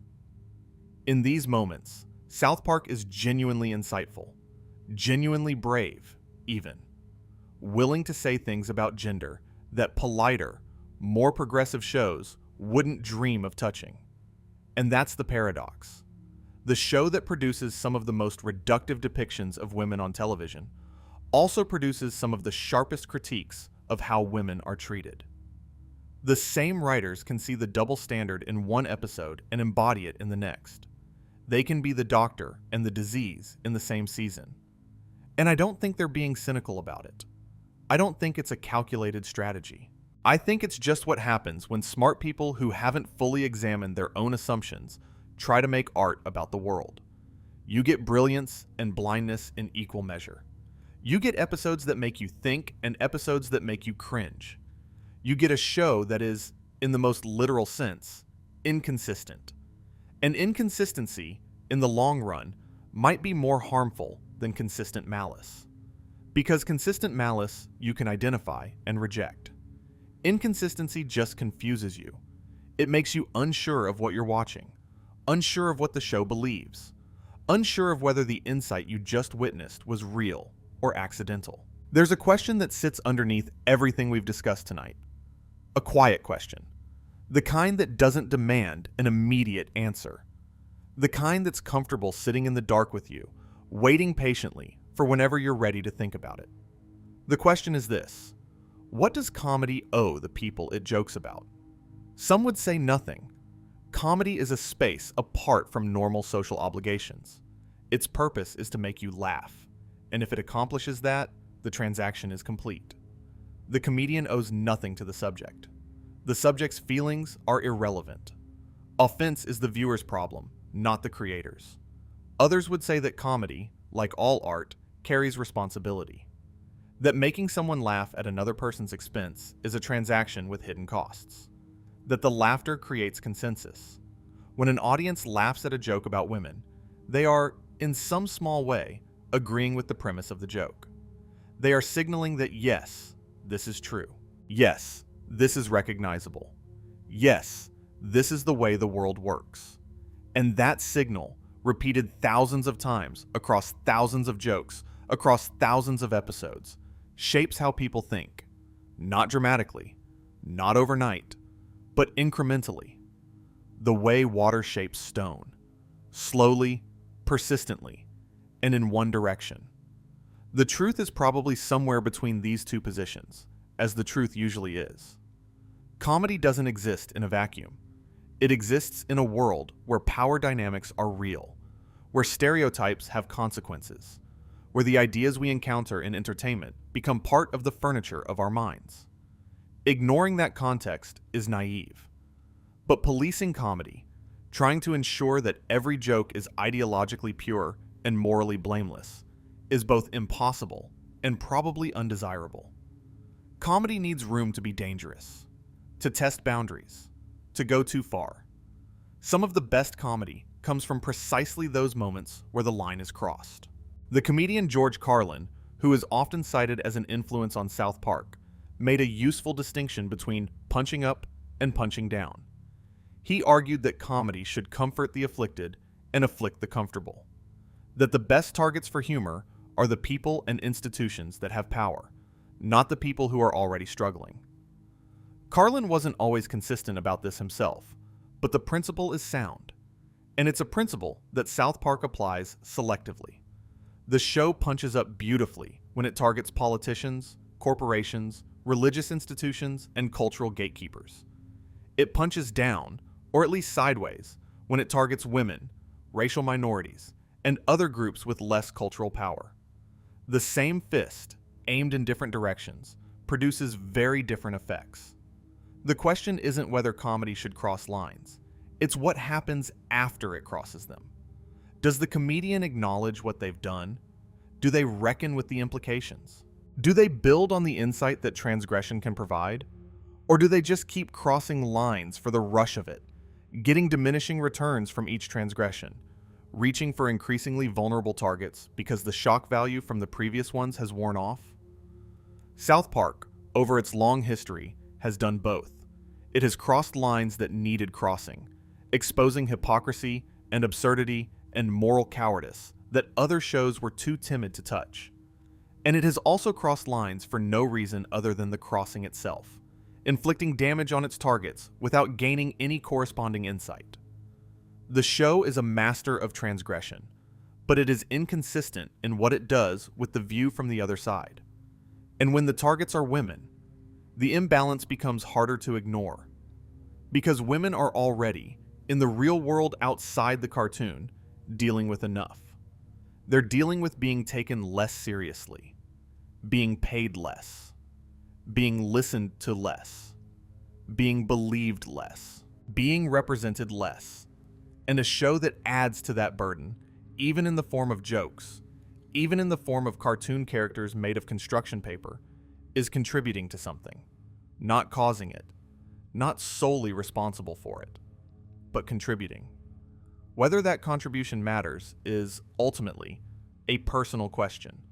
In these moments, South Park is genuinely insightful, genuinely brave, even, willing to say things about gender that politer, more progressive shows wouldn't dream of touching. And that's the paradox. The show that produces some of the most reductive depictions of women on television also produces some of the sharpest critiques of how women are treated. The same writers can see the double standard in one episode and embody it in the next. They can be the doctor and the disease in the same season. And I don't think they're being cynical about it. I don't think it's a calculated strategy. I think it's just what happens when smart people who haven't fully examined their own assumptions try to make art about the world. You get brilliance and blindness in equal measure. You get episodes that make you think and episodes that make you cringe. You get a show that is, in the most literal sense, inconsistent. And inconsistency, in the long run, might be more harmful than consistent malice. Because consistent malice you can identify and reject. Inconsistency just confuses you. It makes you unsure of what you're watching, unsure of what the show believes, unsure of whether the insight you just witnessed was real or accidental. There's a question that sits underneath everything we've discussed tonight. A quiet question. The kind that doesn't demand an immediate answer. The kind that's comfortable sitting in the dark with you, waiting patiently for whenever you're ready to think about it. The question is this: what does comedy owe the people it jokes about? Some would say nothing. Comedy is a space apart from normal social obligations. Its purpose is to make you laugh, and if it accomplishes that, the transaction is complete. The comedian owes nothing to the subject. The subject's feelings are irrelevant. Offense is the viewer's problem, not the creator's. Others would say that comedy, like all art, carries responsibility. That making someone laugh at another person's expense is a transaction with hidden costs. That the laughter creates consensus. When an audience laughs at a joke about women, they are, in some small way, agreeing with the premise of the joke. They are signaling that yes, this is true. Yes, this is recognizable. Yes, this is the way the world works. And that signal, repeated thousands of times across thousands of jokes, across thousands of episodes, shapes how people think. Not dramatically, not overnight, but incrementally. The way water shapes stone. Slowly, persistently, and in one direction. The truth is probably somewhere between these two positions, as the truth usually is. Comedy doesn't exist in a vacuum. It exists in a world where power dynamics are real, where stereotypes have consequences, where the ideas we encounter in entertainment become part of the furniture of our minds. Ignoring that context is naive. But policing comedy, trying to ensure that every joke is ideologically pure and morally blameless, is both impossible and probably undesirable. Comedy needs room to be dangerous, to test boundaries, to go too far. Some of the best comedy comes from precisely those moments where the line is crossed. The comedian George Carlin, who is often cited as an influence on South Park, made a useful distinction between punching up and punching down. He argued that comedy should comfort the afflicted and afflict the comfortable, that the best targets for humor are the people and institutions that have power, not the people who are already struggling. Carlin wasn't always consistent about this himself, but the principle is sound, and it's a principle that South Park applies selectively. The show punches up beautifully when it targets politicians, corporations, religious institutions, and cultural gatekeepers. It punches down, or at least sideways, when it targets women, racial minorities, and other groups with less cultural power. The same fist, aimed in different directions, produces very different effects. The question isn't whether comedy should cross lines, it's what happens after it crosses them. Does the comedian acknowledge what they've done? Do they reckon with the implications? Do they build on the insight that transgression can provide? Or do they just keep crossing lines for the rush of it, getting diminishing returns from each transgression, reaching for increasingly vulnerable targets because the shock value from the previous ones has worn off? South Park, over its long history, has done both. It has crossed lines that needed crossing, exposing hypocrisy and absurdity and moral cowardice that other shows were too timid to touch. And it has also crossed lines for no reason other than the crossing itself, inflicting damage on its targets without gaining any corresponding insight. The show is a master of transgression, but it is inconsistent in what it does with the view from the other side. And when the targets are women, the imbalance becomes harder to ignore. Because women are already, in the real world outside the cartoon, dealing with enough. They're dealing with being taken less seriously, being paid less, being listened to less, being believed less, being represented less. And a show that adds to that burden, even in the form of jokes, even in the form of cartoon characters made of construction paper, is contributing to something, not causing it, not solely responsible for it, but contributing. Whether that contribution matters is, ultimately, a personal question.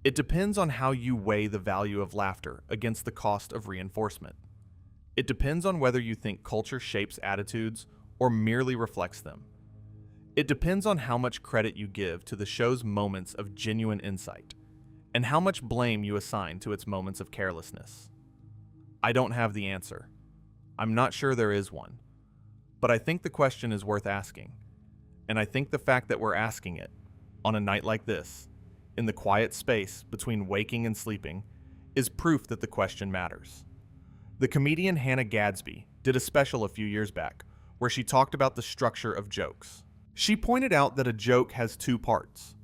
It depends on how you weigh the value of laughter against the cost of reinforcement. It depends on whether you think culture shapes attitudes or merely reflects them. It depends on how much credit you give to the show's moments of genuine insight, and how much blame you assign to its moments of carelessness. I don't have the answer. I'm not sure there is one. But I think the question is worth asking. And I think the fact that we're asking it, on a night like this, in the quiet space between waking and sleeping, is proof that the question matters. The comedian Hannah Gadsby did a special a few years back where she talked about the structure of jokes. She pointed out that a joke has two parts: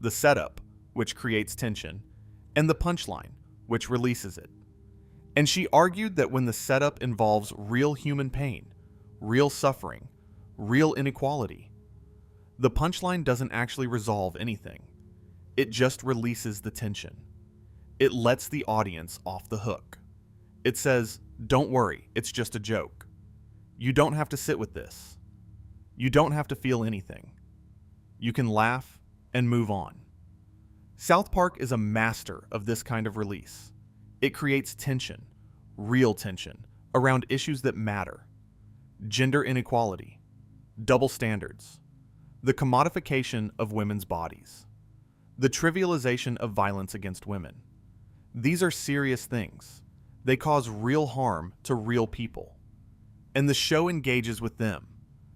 the setup, which creates tension, and the punchline, which releases it. And she argued that when the setup involves real human pain, real suffering, real inequality, the punchline doesn't actually resolve anything. It just releases the tension. It lets the audience off the hook. It says, "Don't worry, it's just a joke. You don't have to sit with this. You don't have to feel anything. You can laugh and move on." South Park is a master of this kind of release. It creates tension, real tension, around issues that matter. Gender inequality, double standards, the commodification of women's bodies, the trivialization of violence against women. These are serious things. They cause real harm to real people. And the show engages with them,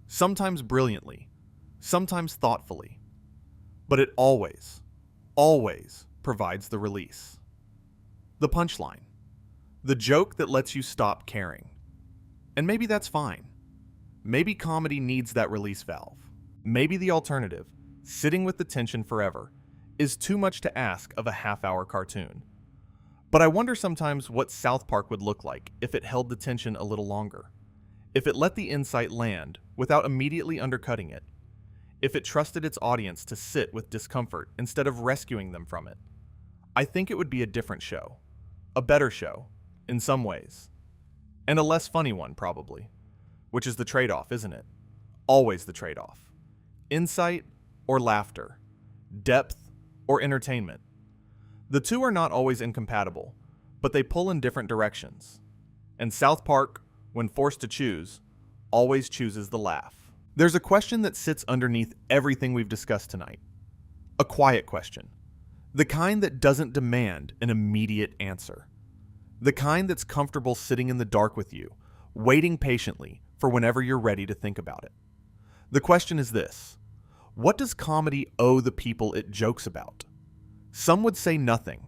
sometimes brilliantly, sometimes thoughtfully. But it always provides the release. The punchline. The joke that lets you stop caring. And maybe that's fine. Maybe comedy needs that release valve. Maybe the alternative, sitting with the tension forever, is too much to ask of a half-hour cartoon. But I wonder sometimes what South Park would look like if it held the tension a little longer. If it let the insight land without immediately undercutting it. If it trusted its audience to sit with discomfort instead of rescuing them from it. I think it would be a different show. A better show, in some ways. And a less funny one, probably. Which is the trade-off, isn't it? Always the trade-off. Insight or laughter. Depth or entertainment. The two are not always incompatible, but they pull in different directions. And South Park, when forced to choose, always chooses the laugh. There's a question that sits underneath everything we've discussed tonight. A quiet question. The kind that doesn't demand an immediate answer. The kind that's comfortable sitting in the dark with you, waiting patiently for whenever you're ready to think about it. The question is this: what does comedy owe the people it jokes about? Some would say nothing.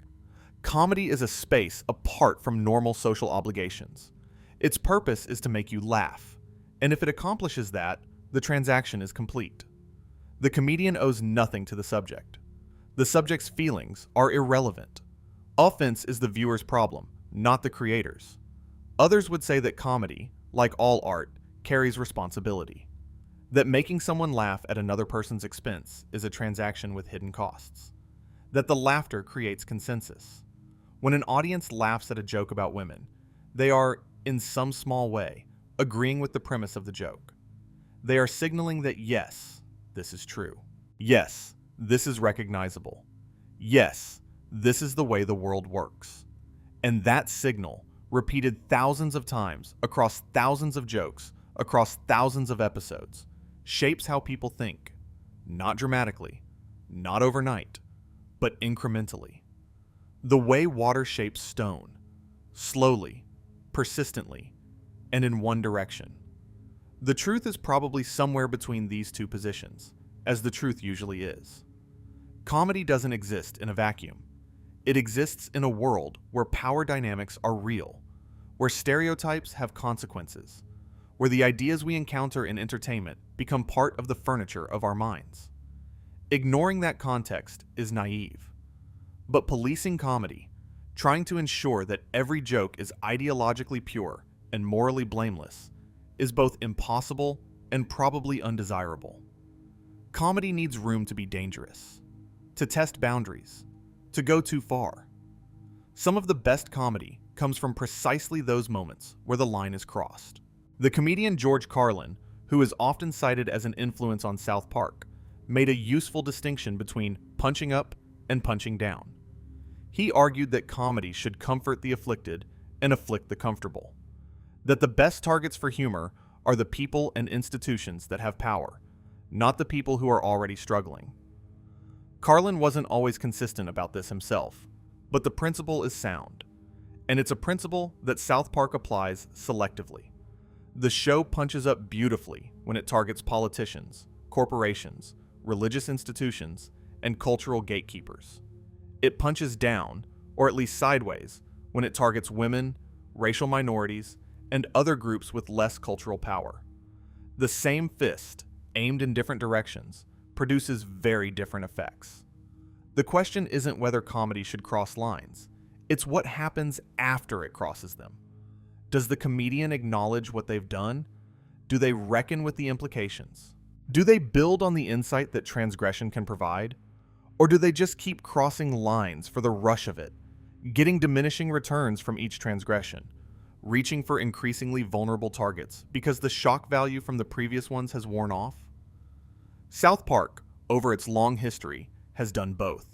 Comedy is a space apart from normal social obligations. Its purpose is to make you laugh, and if it accomplishes that, the transaction is complete. The comedian owes nothing to the subject. The subject's feelings are irrelevant. Offense is the viewer's problem, not the creator's. Others would say that comedy, like all art, carries responsibility. That making someone laugh at another person's expense is a transaction with hidden costs. That the laughter creates consensus. When an audience laughs at a joke about women, they are, in some small way, agreeing with the premise of the joke. They are signaling that yes, this is true. Yes, this is recognizable. Yes, this is the way the world works. And that signal, repeated thousands of times across thousands of jokes, across thousands of episodes, shapes how people think. Not dramatically, not overnight, but incrementally. The way water shapes stone, slowly, persistently, and in one direction. The truth is probably somewhere between these two positions, as the truth usually is. Comedy doesn't exist in a vacuum. It exists in a world where power dynamics are real, where stereotypes have consequences, where the ideas we encounter in entertainment become part of the furniture of our minds. Ignoring that context is naive. But policing comedy, trying to ensure that every joke is ideologically pure and morally blameless, is both impossible and probably undesirable. Comedy needs room to be dangerous, to test boundaries, to go too far. Some of the best comedy comes from precisely those moments where the line is crossed. The comedian George Carlin, who is often cited as an influence on South Park, made a useful distinction between punching up and punching down. He argued that comedy should comfort the afflicted and afflict the comfortable. That the best targets for humor are the people and institutions that have power, not the people who are already struggling. Carlin wasn't always consistent about this himself, but the principle is sound, and it's a principle that South Park applies selectively. The show punches up beautifully when it targets politicians, corporations, religious institutions, and cultural gatekeepers. It punches down, or at least sideways, when it targets women, racial minorities, and other groups with less cultural power. The same fist, aimed in different directions, produces very different effects. The question isn't whether comedy should cross lines, it's what happens after it crosses them. Does the comedian acknowledge what they've done? Do they reckon with the implications? Do they build on the insight that transgression can provide? Or do they just keep crossing lines for the rush of it, getting diminishing returns from each transgression, reaching for increasingly vulnerable targets because the shock value from the previous ones has worn off? South Park, over its long history, has done both.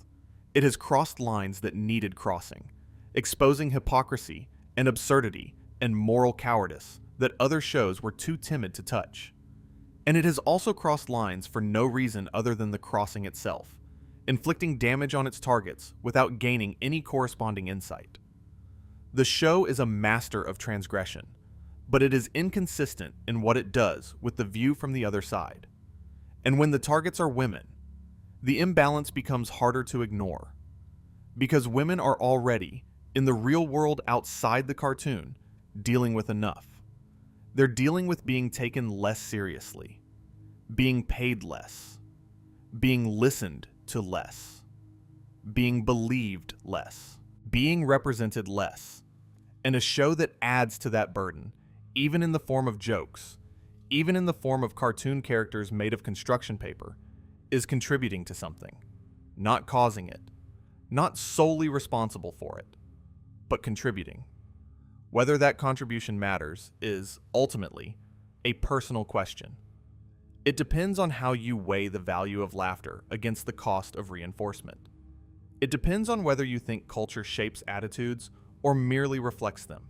It has crossed lines that needed crossing, exposing hypocrisy and absurdity and moral cowardice that other shows were too timid to touch. And it has also crossed lines for no reason other than the crossing itself, inflicting damage on its targets without gaining any corresponding insight. The show is a master of transgression, but it is inconsistent in what it does with the view from the other side. And when the targets are women, the imbalance becomes harder to ignore. Because women are already, in the real world outside the cartoon, dealing with enough. They're dealing with being taken less seriously, being paid less, being listened to less, being believed less, being represented less. And a show that adds to that burden, even in the form of jokes, even in the form of cartoon characters made of construction paper, is contributing to something, not causing it, not solely responsible for it, but contributing. Whether that contribution matters is, ultimately, a personal question. It depends on how you weigh the value of laughter against the cost of reinforcement. It depends on whether you think culture shapes attitudes or merely reflects them.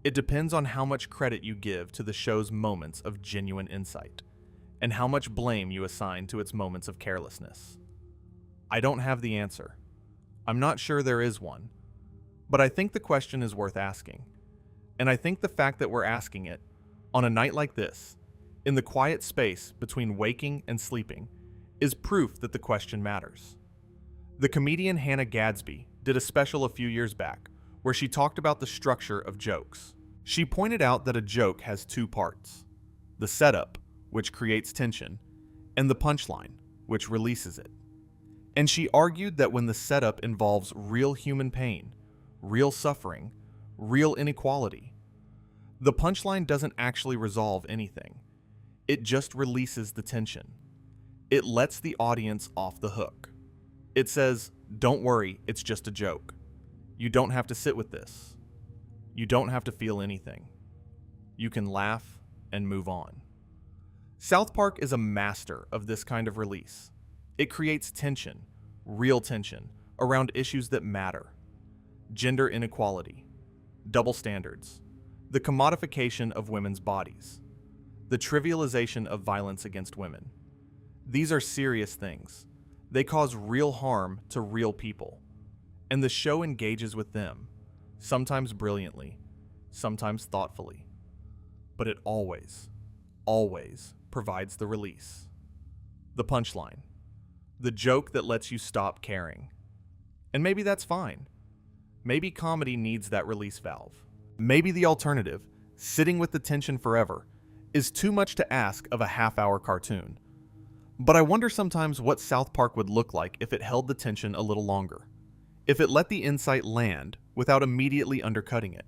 It depends on how much credit you give to the show's moments of genuine insight, and how much blame you assign to its moments of carelessness. I don't have the answer. I'm not sure there is one. But I think the question is worth asking. And I think the fact that we're asking it, on a night like this, in the quiet space between waking and sleeping, is proof that the question matters. The comedian Hannah Gadsby did a special a few years back where she talked about the structure of jokes. She pointed out that a joke has two parts: the setup, which creates tension, and the punchline, which releases it. And she argued that when the setup involves real human pain, real suffering, real inequality, the punchline doesn't actually resolve anything. It just releases the tension. It lets the audience off the hook. It says, don't worry, it's just a joke. You don't have to sit with this. You don't have to feel anything. You can laugh and move on. South Park is a master of this kind of release. It creates tension, real tension, around issues that matter. Gender inequality, double standards, the commodification of women's bodies, the trivialization of violence against women. These are serious things. They cause real harm to real people. And the show engages with them, sometimes brilliantly, sometimes thoughtfully. But it always provides the release. The punchline. The joke that lets you stop caring. And maybe that's fine. Maybe comedy needs that release valve. Maybe the alternative, sitting with the tension forever, is too much to ask of a half-hour cartoon. But I wonder sometimes what South Park would look like if it held the tension a little longer. If it let the insight land without immediately undercutting it.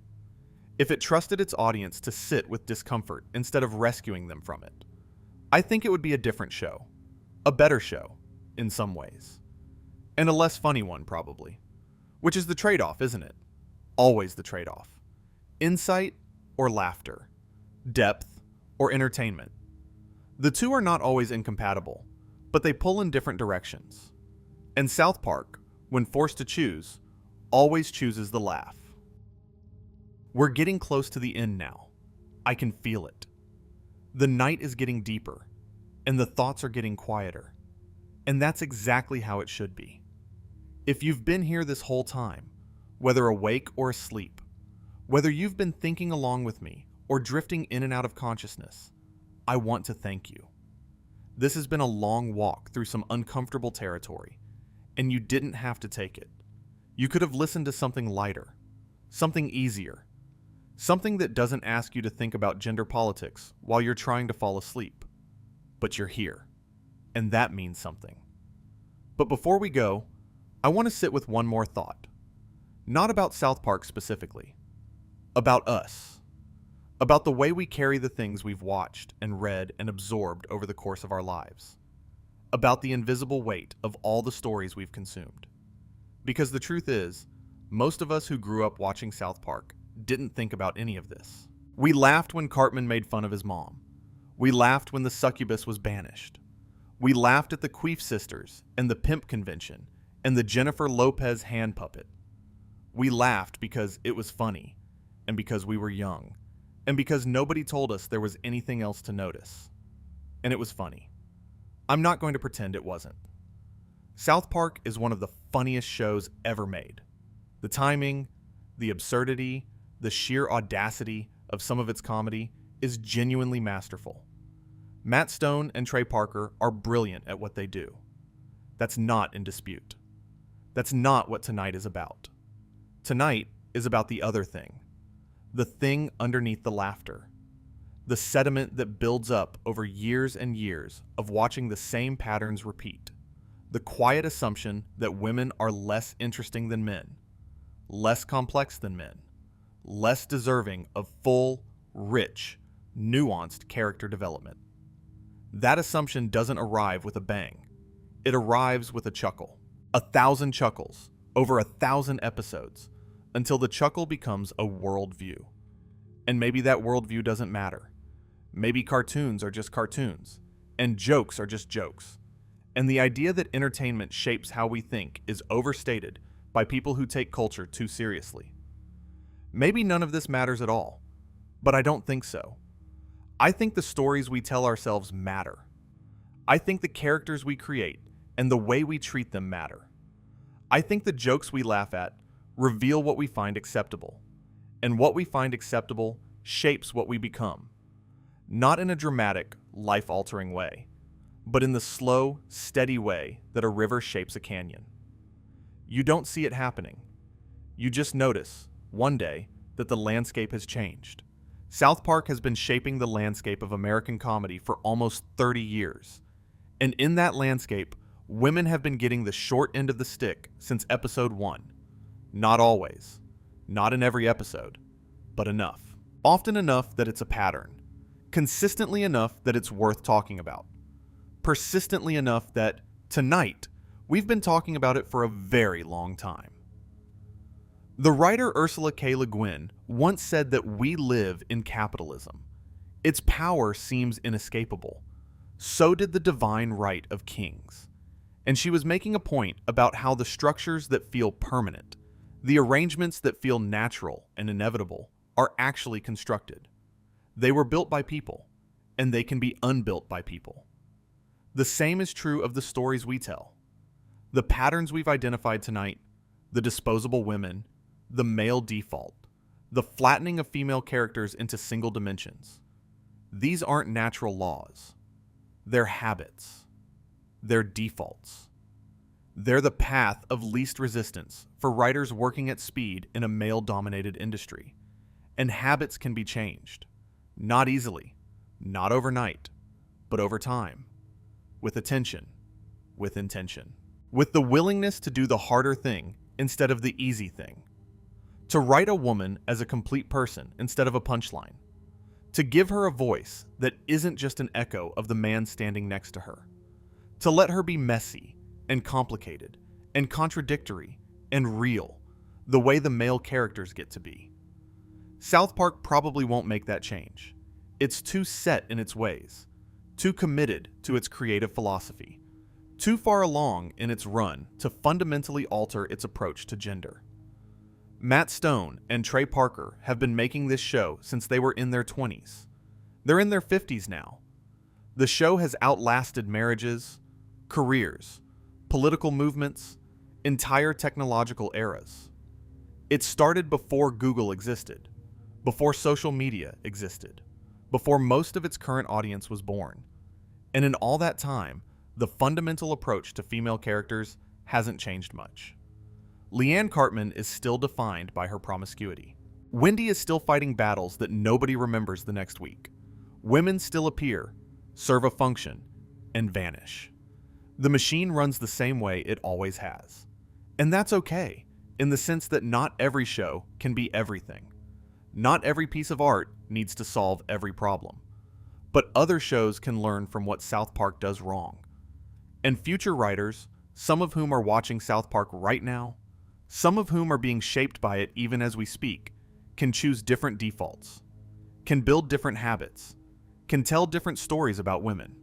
If it trusted its audience to sit with discomfort instead of rescuing them from it. I think it would be a different show. A better show, in some ways. And a less funny one, probably. Which is the trade-off, isn't it? Always the trade-off. Insight or laughter. Depth or entertainment. The two are not always incompatible, but they pull in different directions. And South Park, when forced to choose, always chooses the laugh. We're getting close to the end now. I can feel it. The night is getting deeper, and the thoughts are getting quieter. And that's exactly how it should be. If you've been here this whole time, whether awake or asleep, whether you've been thinking along with me or drifting in and out of consciousness, I want to thank you. This has been a long walk through some uncomfortable territory, and you didn't have to take it. You could have listened to something lighter, something easier, something that doesn't ask you to think about gender politics while you're trying to fall asleep. But you're here, and that means something. But before we go, I want to sit with one more thought. Not about South Park specifically. About us. About the way we carry the things we've watched and read and absorbed over the course of our lives. About the invisible weight of all the stories we've consumed. Because the truth is, most of us who grew up watching South Park didn't think about any of this. We laughed when Cartman made fun of his mom. We laughed when the succubus was banished. We laughed at the Queef sisters and the pimp convention and the Jennifer Lopez hand puppet. We laughed because it was funny, and because we were young, and because nobody told us there was anything else to notice. and it was funny. I'm not going to pretend it wasn't. South Park is one of the funniest shows ever made. The timing, the absurdity, the sheer audacity of some of its comedy is genuinely masterful. Matt Stone and Trey Parker are brilliant at what they do. That's not in dispute. That's not what tonight is about. Tonight is about the other thing. The thing underneath the laughter. The sediment that builds up over years and years of watching the same patterns repeat. The quiet assumption that women are less interesting than men, less complex than men, less deserving of full, rich, nuanced character development. That assumption doesn't arrive with a bang. It arrives with a chuckle. 1,000 chuckles over 1,000 episodes until the chuckle becomes a worldview. And maybe that worldview doesn't matter. Maybe cartoons are just cartoons, and jokes are just jokes. And the idea that entertainment shapes how we think is overstated by people who take culture too seriously. Maybe none of this matters at all, but I don't think so. I think the stories we tell ourselves matter. I think the characters we create and the way we treat them matter. I think the jokes we laugh at reveal what we find acceptable, and what we find acceptable shapes what we become. Not in a dramatic, life-altering way, but in the slow, steady way that a river shapes a canyon. You don't see it happening. You just notice, one day, that the landscape has changed. South Park has been shaping the landscape of American comedy for almost 30 years. And in that landscape, women have been getting the short end of the stick since episode 1. Not always. Not in every episode. But enough. Often enough that it's a pattern. Consistently enough that it's worth talking about. Persistently enough that, tonight, we've been talking about it for a very long time. The writer Ursula K. Le Guin once said that we live in capitalism. Its power seems inescapable. So did the divine right of kings. And she was making a point about how the structures that feel permanent, the arrangements that feel natural and inevitable, are actually constructed. They were built by people, and they can be unbuilt by people. The same is true of the stories we tell. The patterns we've identified tonight, the disposable women, the male default, the flattening of female characters into single dimensions. These aren't natural laws. They're habits. They're defaults. They're the path of least resistance for writers working at speed in a male-dominated industry. And habits can be changed. Not easily, not overnight, but over time. With attention, with intention. With the willingness to do the harder thing instead of the easy thing. To write a woman as a complete person instead of a punchline. To give her a voice that isn't just an echo of the man standing next to her. To let her be messy and complicated and contradictory and real, the way the male characters get to be. South Park probably won't make that change. It's too set in its ways, too committed to its creative philosophy, too far along in its run to fundamentally alter its approach to gender. Matt Stone and Trey Parker have been making this show since they were in their 20s. They're in their 50s now. The show has outlasted marriages, careers, political movements, entire technological eras. It started before Google existed, before social media existed, before most of its current audience was born. And in all that time, the fundamental approach to female characters hasn't changed much. Leanne Cartman is still defined by her promiscuity. Wendy is still fighting battles that nobody remembers the next week. Women still appear, serve a function, and vanish. The machine runs the same way it always has. And that's okay, in the sense that not every show can be everything. Not every piece of art needs to solve every problem. But other shows can learn from what South Park does wrong. And future writers, some of whom are watching South Park right now, some of whom are being shaped by it even as we speak, can choose different defaults, can build different habits, can tell different stories about women.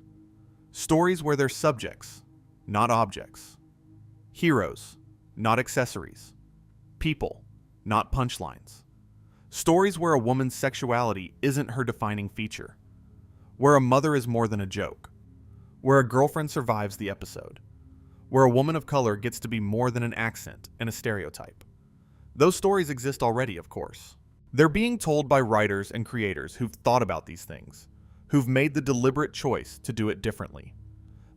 Stories where they're subjects, not objects. Heroes, not accessories. People, not punchlines. Stories where a woman's sexuality isn't her defining feature. where a mother is more than a joke, where a girlfriend survives the episode, where a woman of color gets to be more than an accent and a stereotype. Those stories exist already, of course. They're being told by writers and creators who've thought about these things, who've made the deliberate choice to do it differently.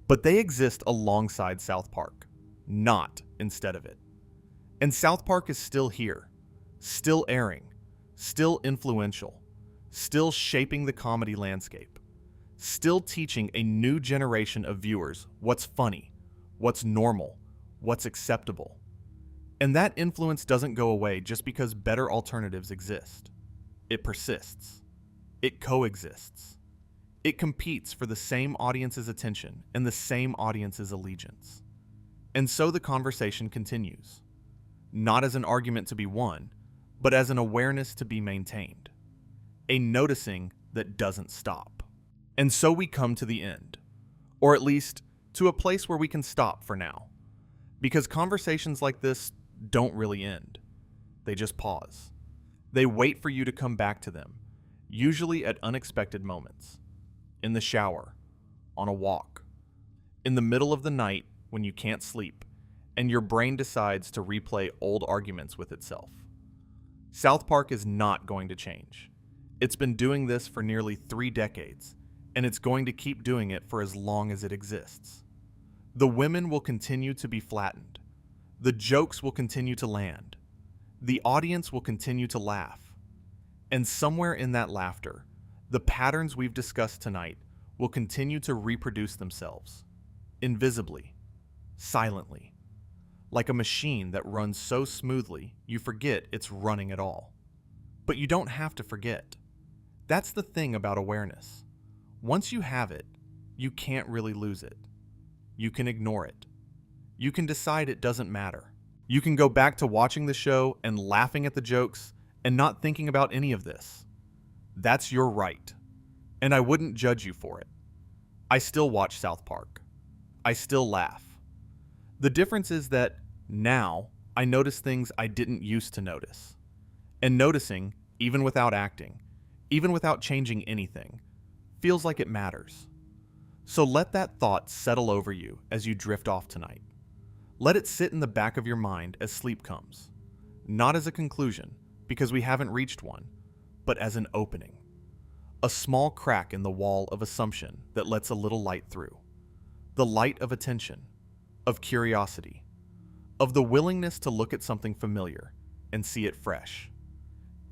But they exist alongside South Park, not instead of it. And South Park is still here, still airing, still influential, still shaping the comedy landscape, still teaching a new generation of viewers what's funny, what's normal, what's acceptable. And that influence doesn't go away just because better alternatives exist. It persists. It coexists. It competes for the same audience's attention and the same audience's allegiance. And so the conversation continues, not as an argument to be won, but as an awareness to be maintained, a noticing that doesn't stop. And so we come to the end, or at least to a place where we can stop for now, because conversations like this don't really end. They just pause. They wait for you to come back to them, usually at unexpected moments. In the shower, on a walk, in the middle of the night when you can't sleep, and your brain decides to replay old arguments with itself. South Park is not going to change. It's been doing this for nearly 3 decades, and it's going to keep doing it for as long as it exists. The women will continue to be flattened. The jokes will continue to land. The audience will continue to laugh. And somewhere in that laughter, the patterns we've discussed tonight will continue to reproduce themselves, invisibly, silently, like a machine that runs so smoothly you forget it's running at all. But you don't have to forget. That's the thing about awareness. Once you have it, you can't really lose it. You can ignore it. You can decide it doesn't matter. You can go back to watching the show and laughing at the jokes and not thinking about any of this. That's your right, and I wouldn't judge you for it. I still watch South Park. I still laugh. The difference is that now I notice things I didn't used to notice. And noticing, even without acting, even without changing anything, feels like it matters. So let that thought settle over you as you drift off tonight. Let it sit in the back of your mind as sleep comes, not as a conclusion, because we haven't reached one, but as an opening, a small crack in the wall of assumption that lets a little light through, the light of attention, of curiosity, of the willingness to look at something familiar and see it fresh.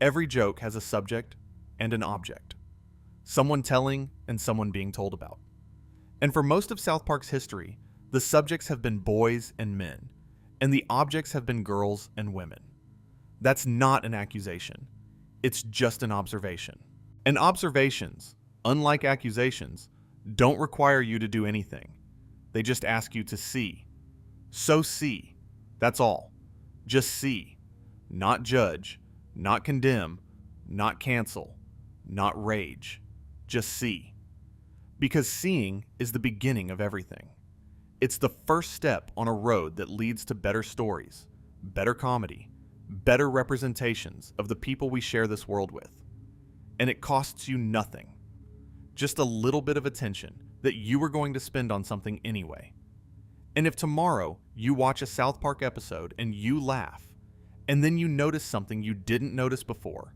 Every joke has a subject and an object, someone telling and someone being told about. And for most of South Park's history, the subjects have been boys and men, and the objects have been girls and women. That's not an accusation. It's just an observation. And observations, unlike accusations, don't require you to do anything. They just ask you to see. So see. That's all. Just see. Not judge. Not condemn. Not cancel. Not rage. Just see. Because seeing is the beginning of everything. It's the first step on a road that leads to better stories, better comedy, better representations of the people we share this world with. And it costs you nothing. Just a little bit of attention that you were going to spend on something anyway. And if tomorrow you watch a South Park episode and you laugh, and then you notice something you didn't notice before,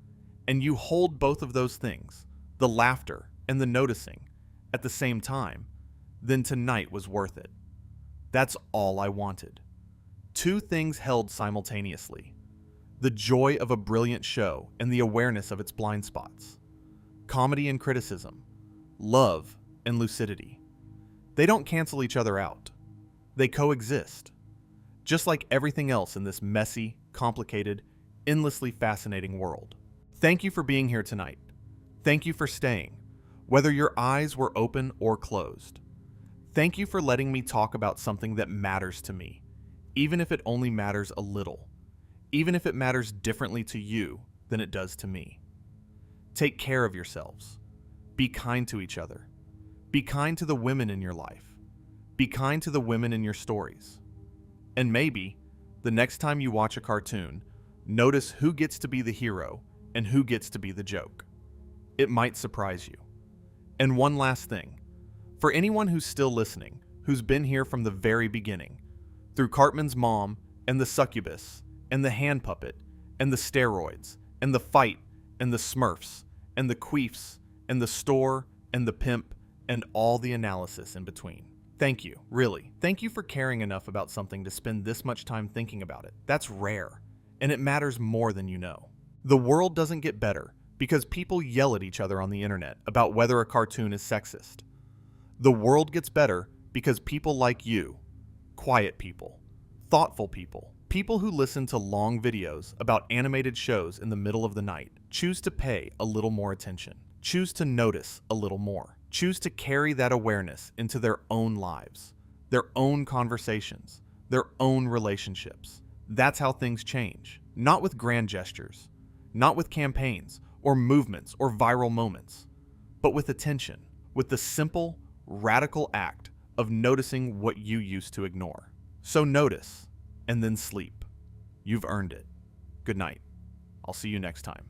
and you hold both of those things, the laughter and the noticing, at the same time, then tonight was worth it. That's all I wanted. 2 things held simultaneously. The joy of a brilliant show and the awareness of its blind spots. Comedy and criticism. Love and lucidity. They don't cancel each other out. They coexist. Just like everything else in this messy, complicated, endlessly fascinating world. Thank you for being here tonight. Thank you for staying, whether your eyes were open or closed. Thank you for letting me talk about something that matters to me, even if it only matters a little, even if it matters differently to you than it does to me. Take care of yourselves. Be kind to each other. Be kind to the women in your life. Be kind to the women in your stories. And maybe, the next time you watch a cartoon, notice who gets to be the hero and who gets to be the joke. It might surprise you. And one last thing. For anyone who's still listening, who's been here from the very beginning, through Cartman's mom, and the succubus, and the hand puppet, and the steroids, and the fight, and the smurfs, and the queefs, and the store, and the pimp, and all the analysis in between. Thank you, really. Thank you for caring enough about something to spend this much time thinking about it. That's rare, and it matters more than you know. The world doesn't get better because people yell at each other on the internet about whether a cartoon is sexist. The world gets better because people like you, quiet people, thoughtful people, people who listen to long videos about animated shows in the middle of the night, choose to pay a little more attention, choose to notice a little more, choose to carry that awareness into their own lives, their own conversations, their own relationships. That's how things change, not with grand gestures, not with campaigns or movements or viral moments, but with attention, with the simple, radical act of noticing what you used to ignore. So notice, and then sleep. You've earned it. Good night. I'll see you next time.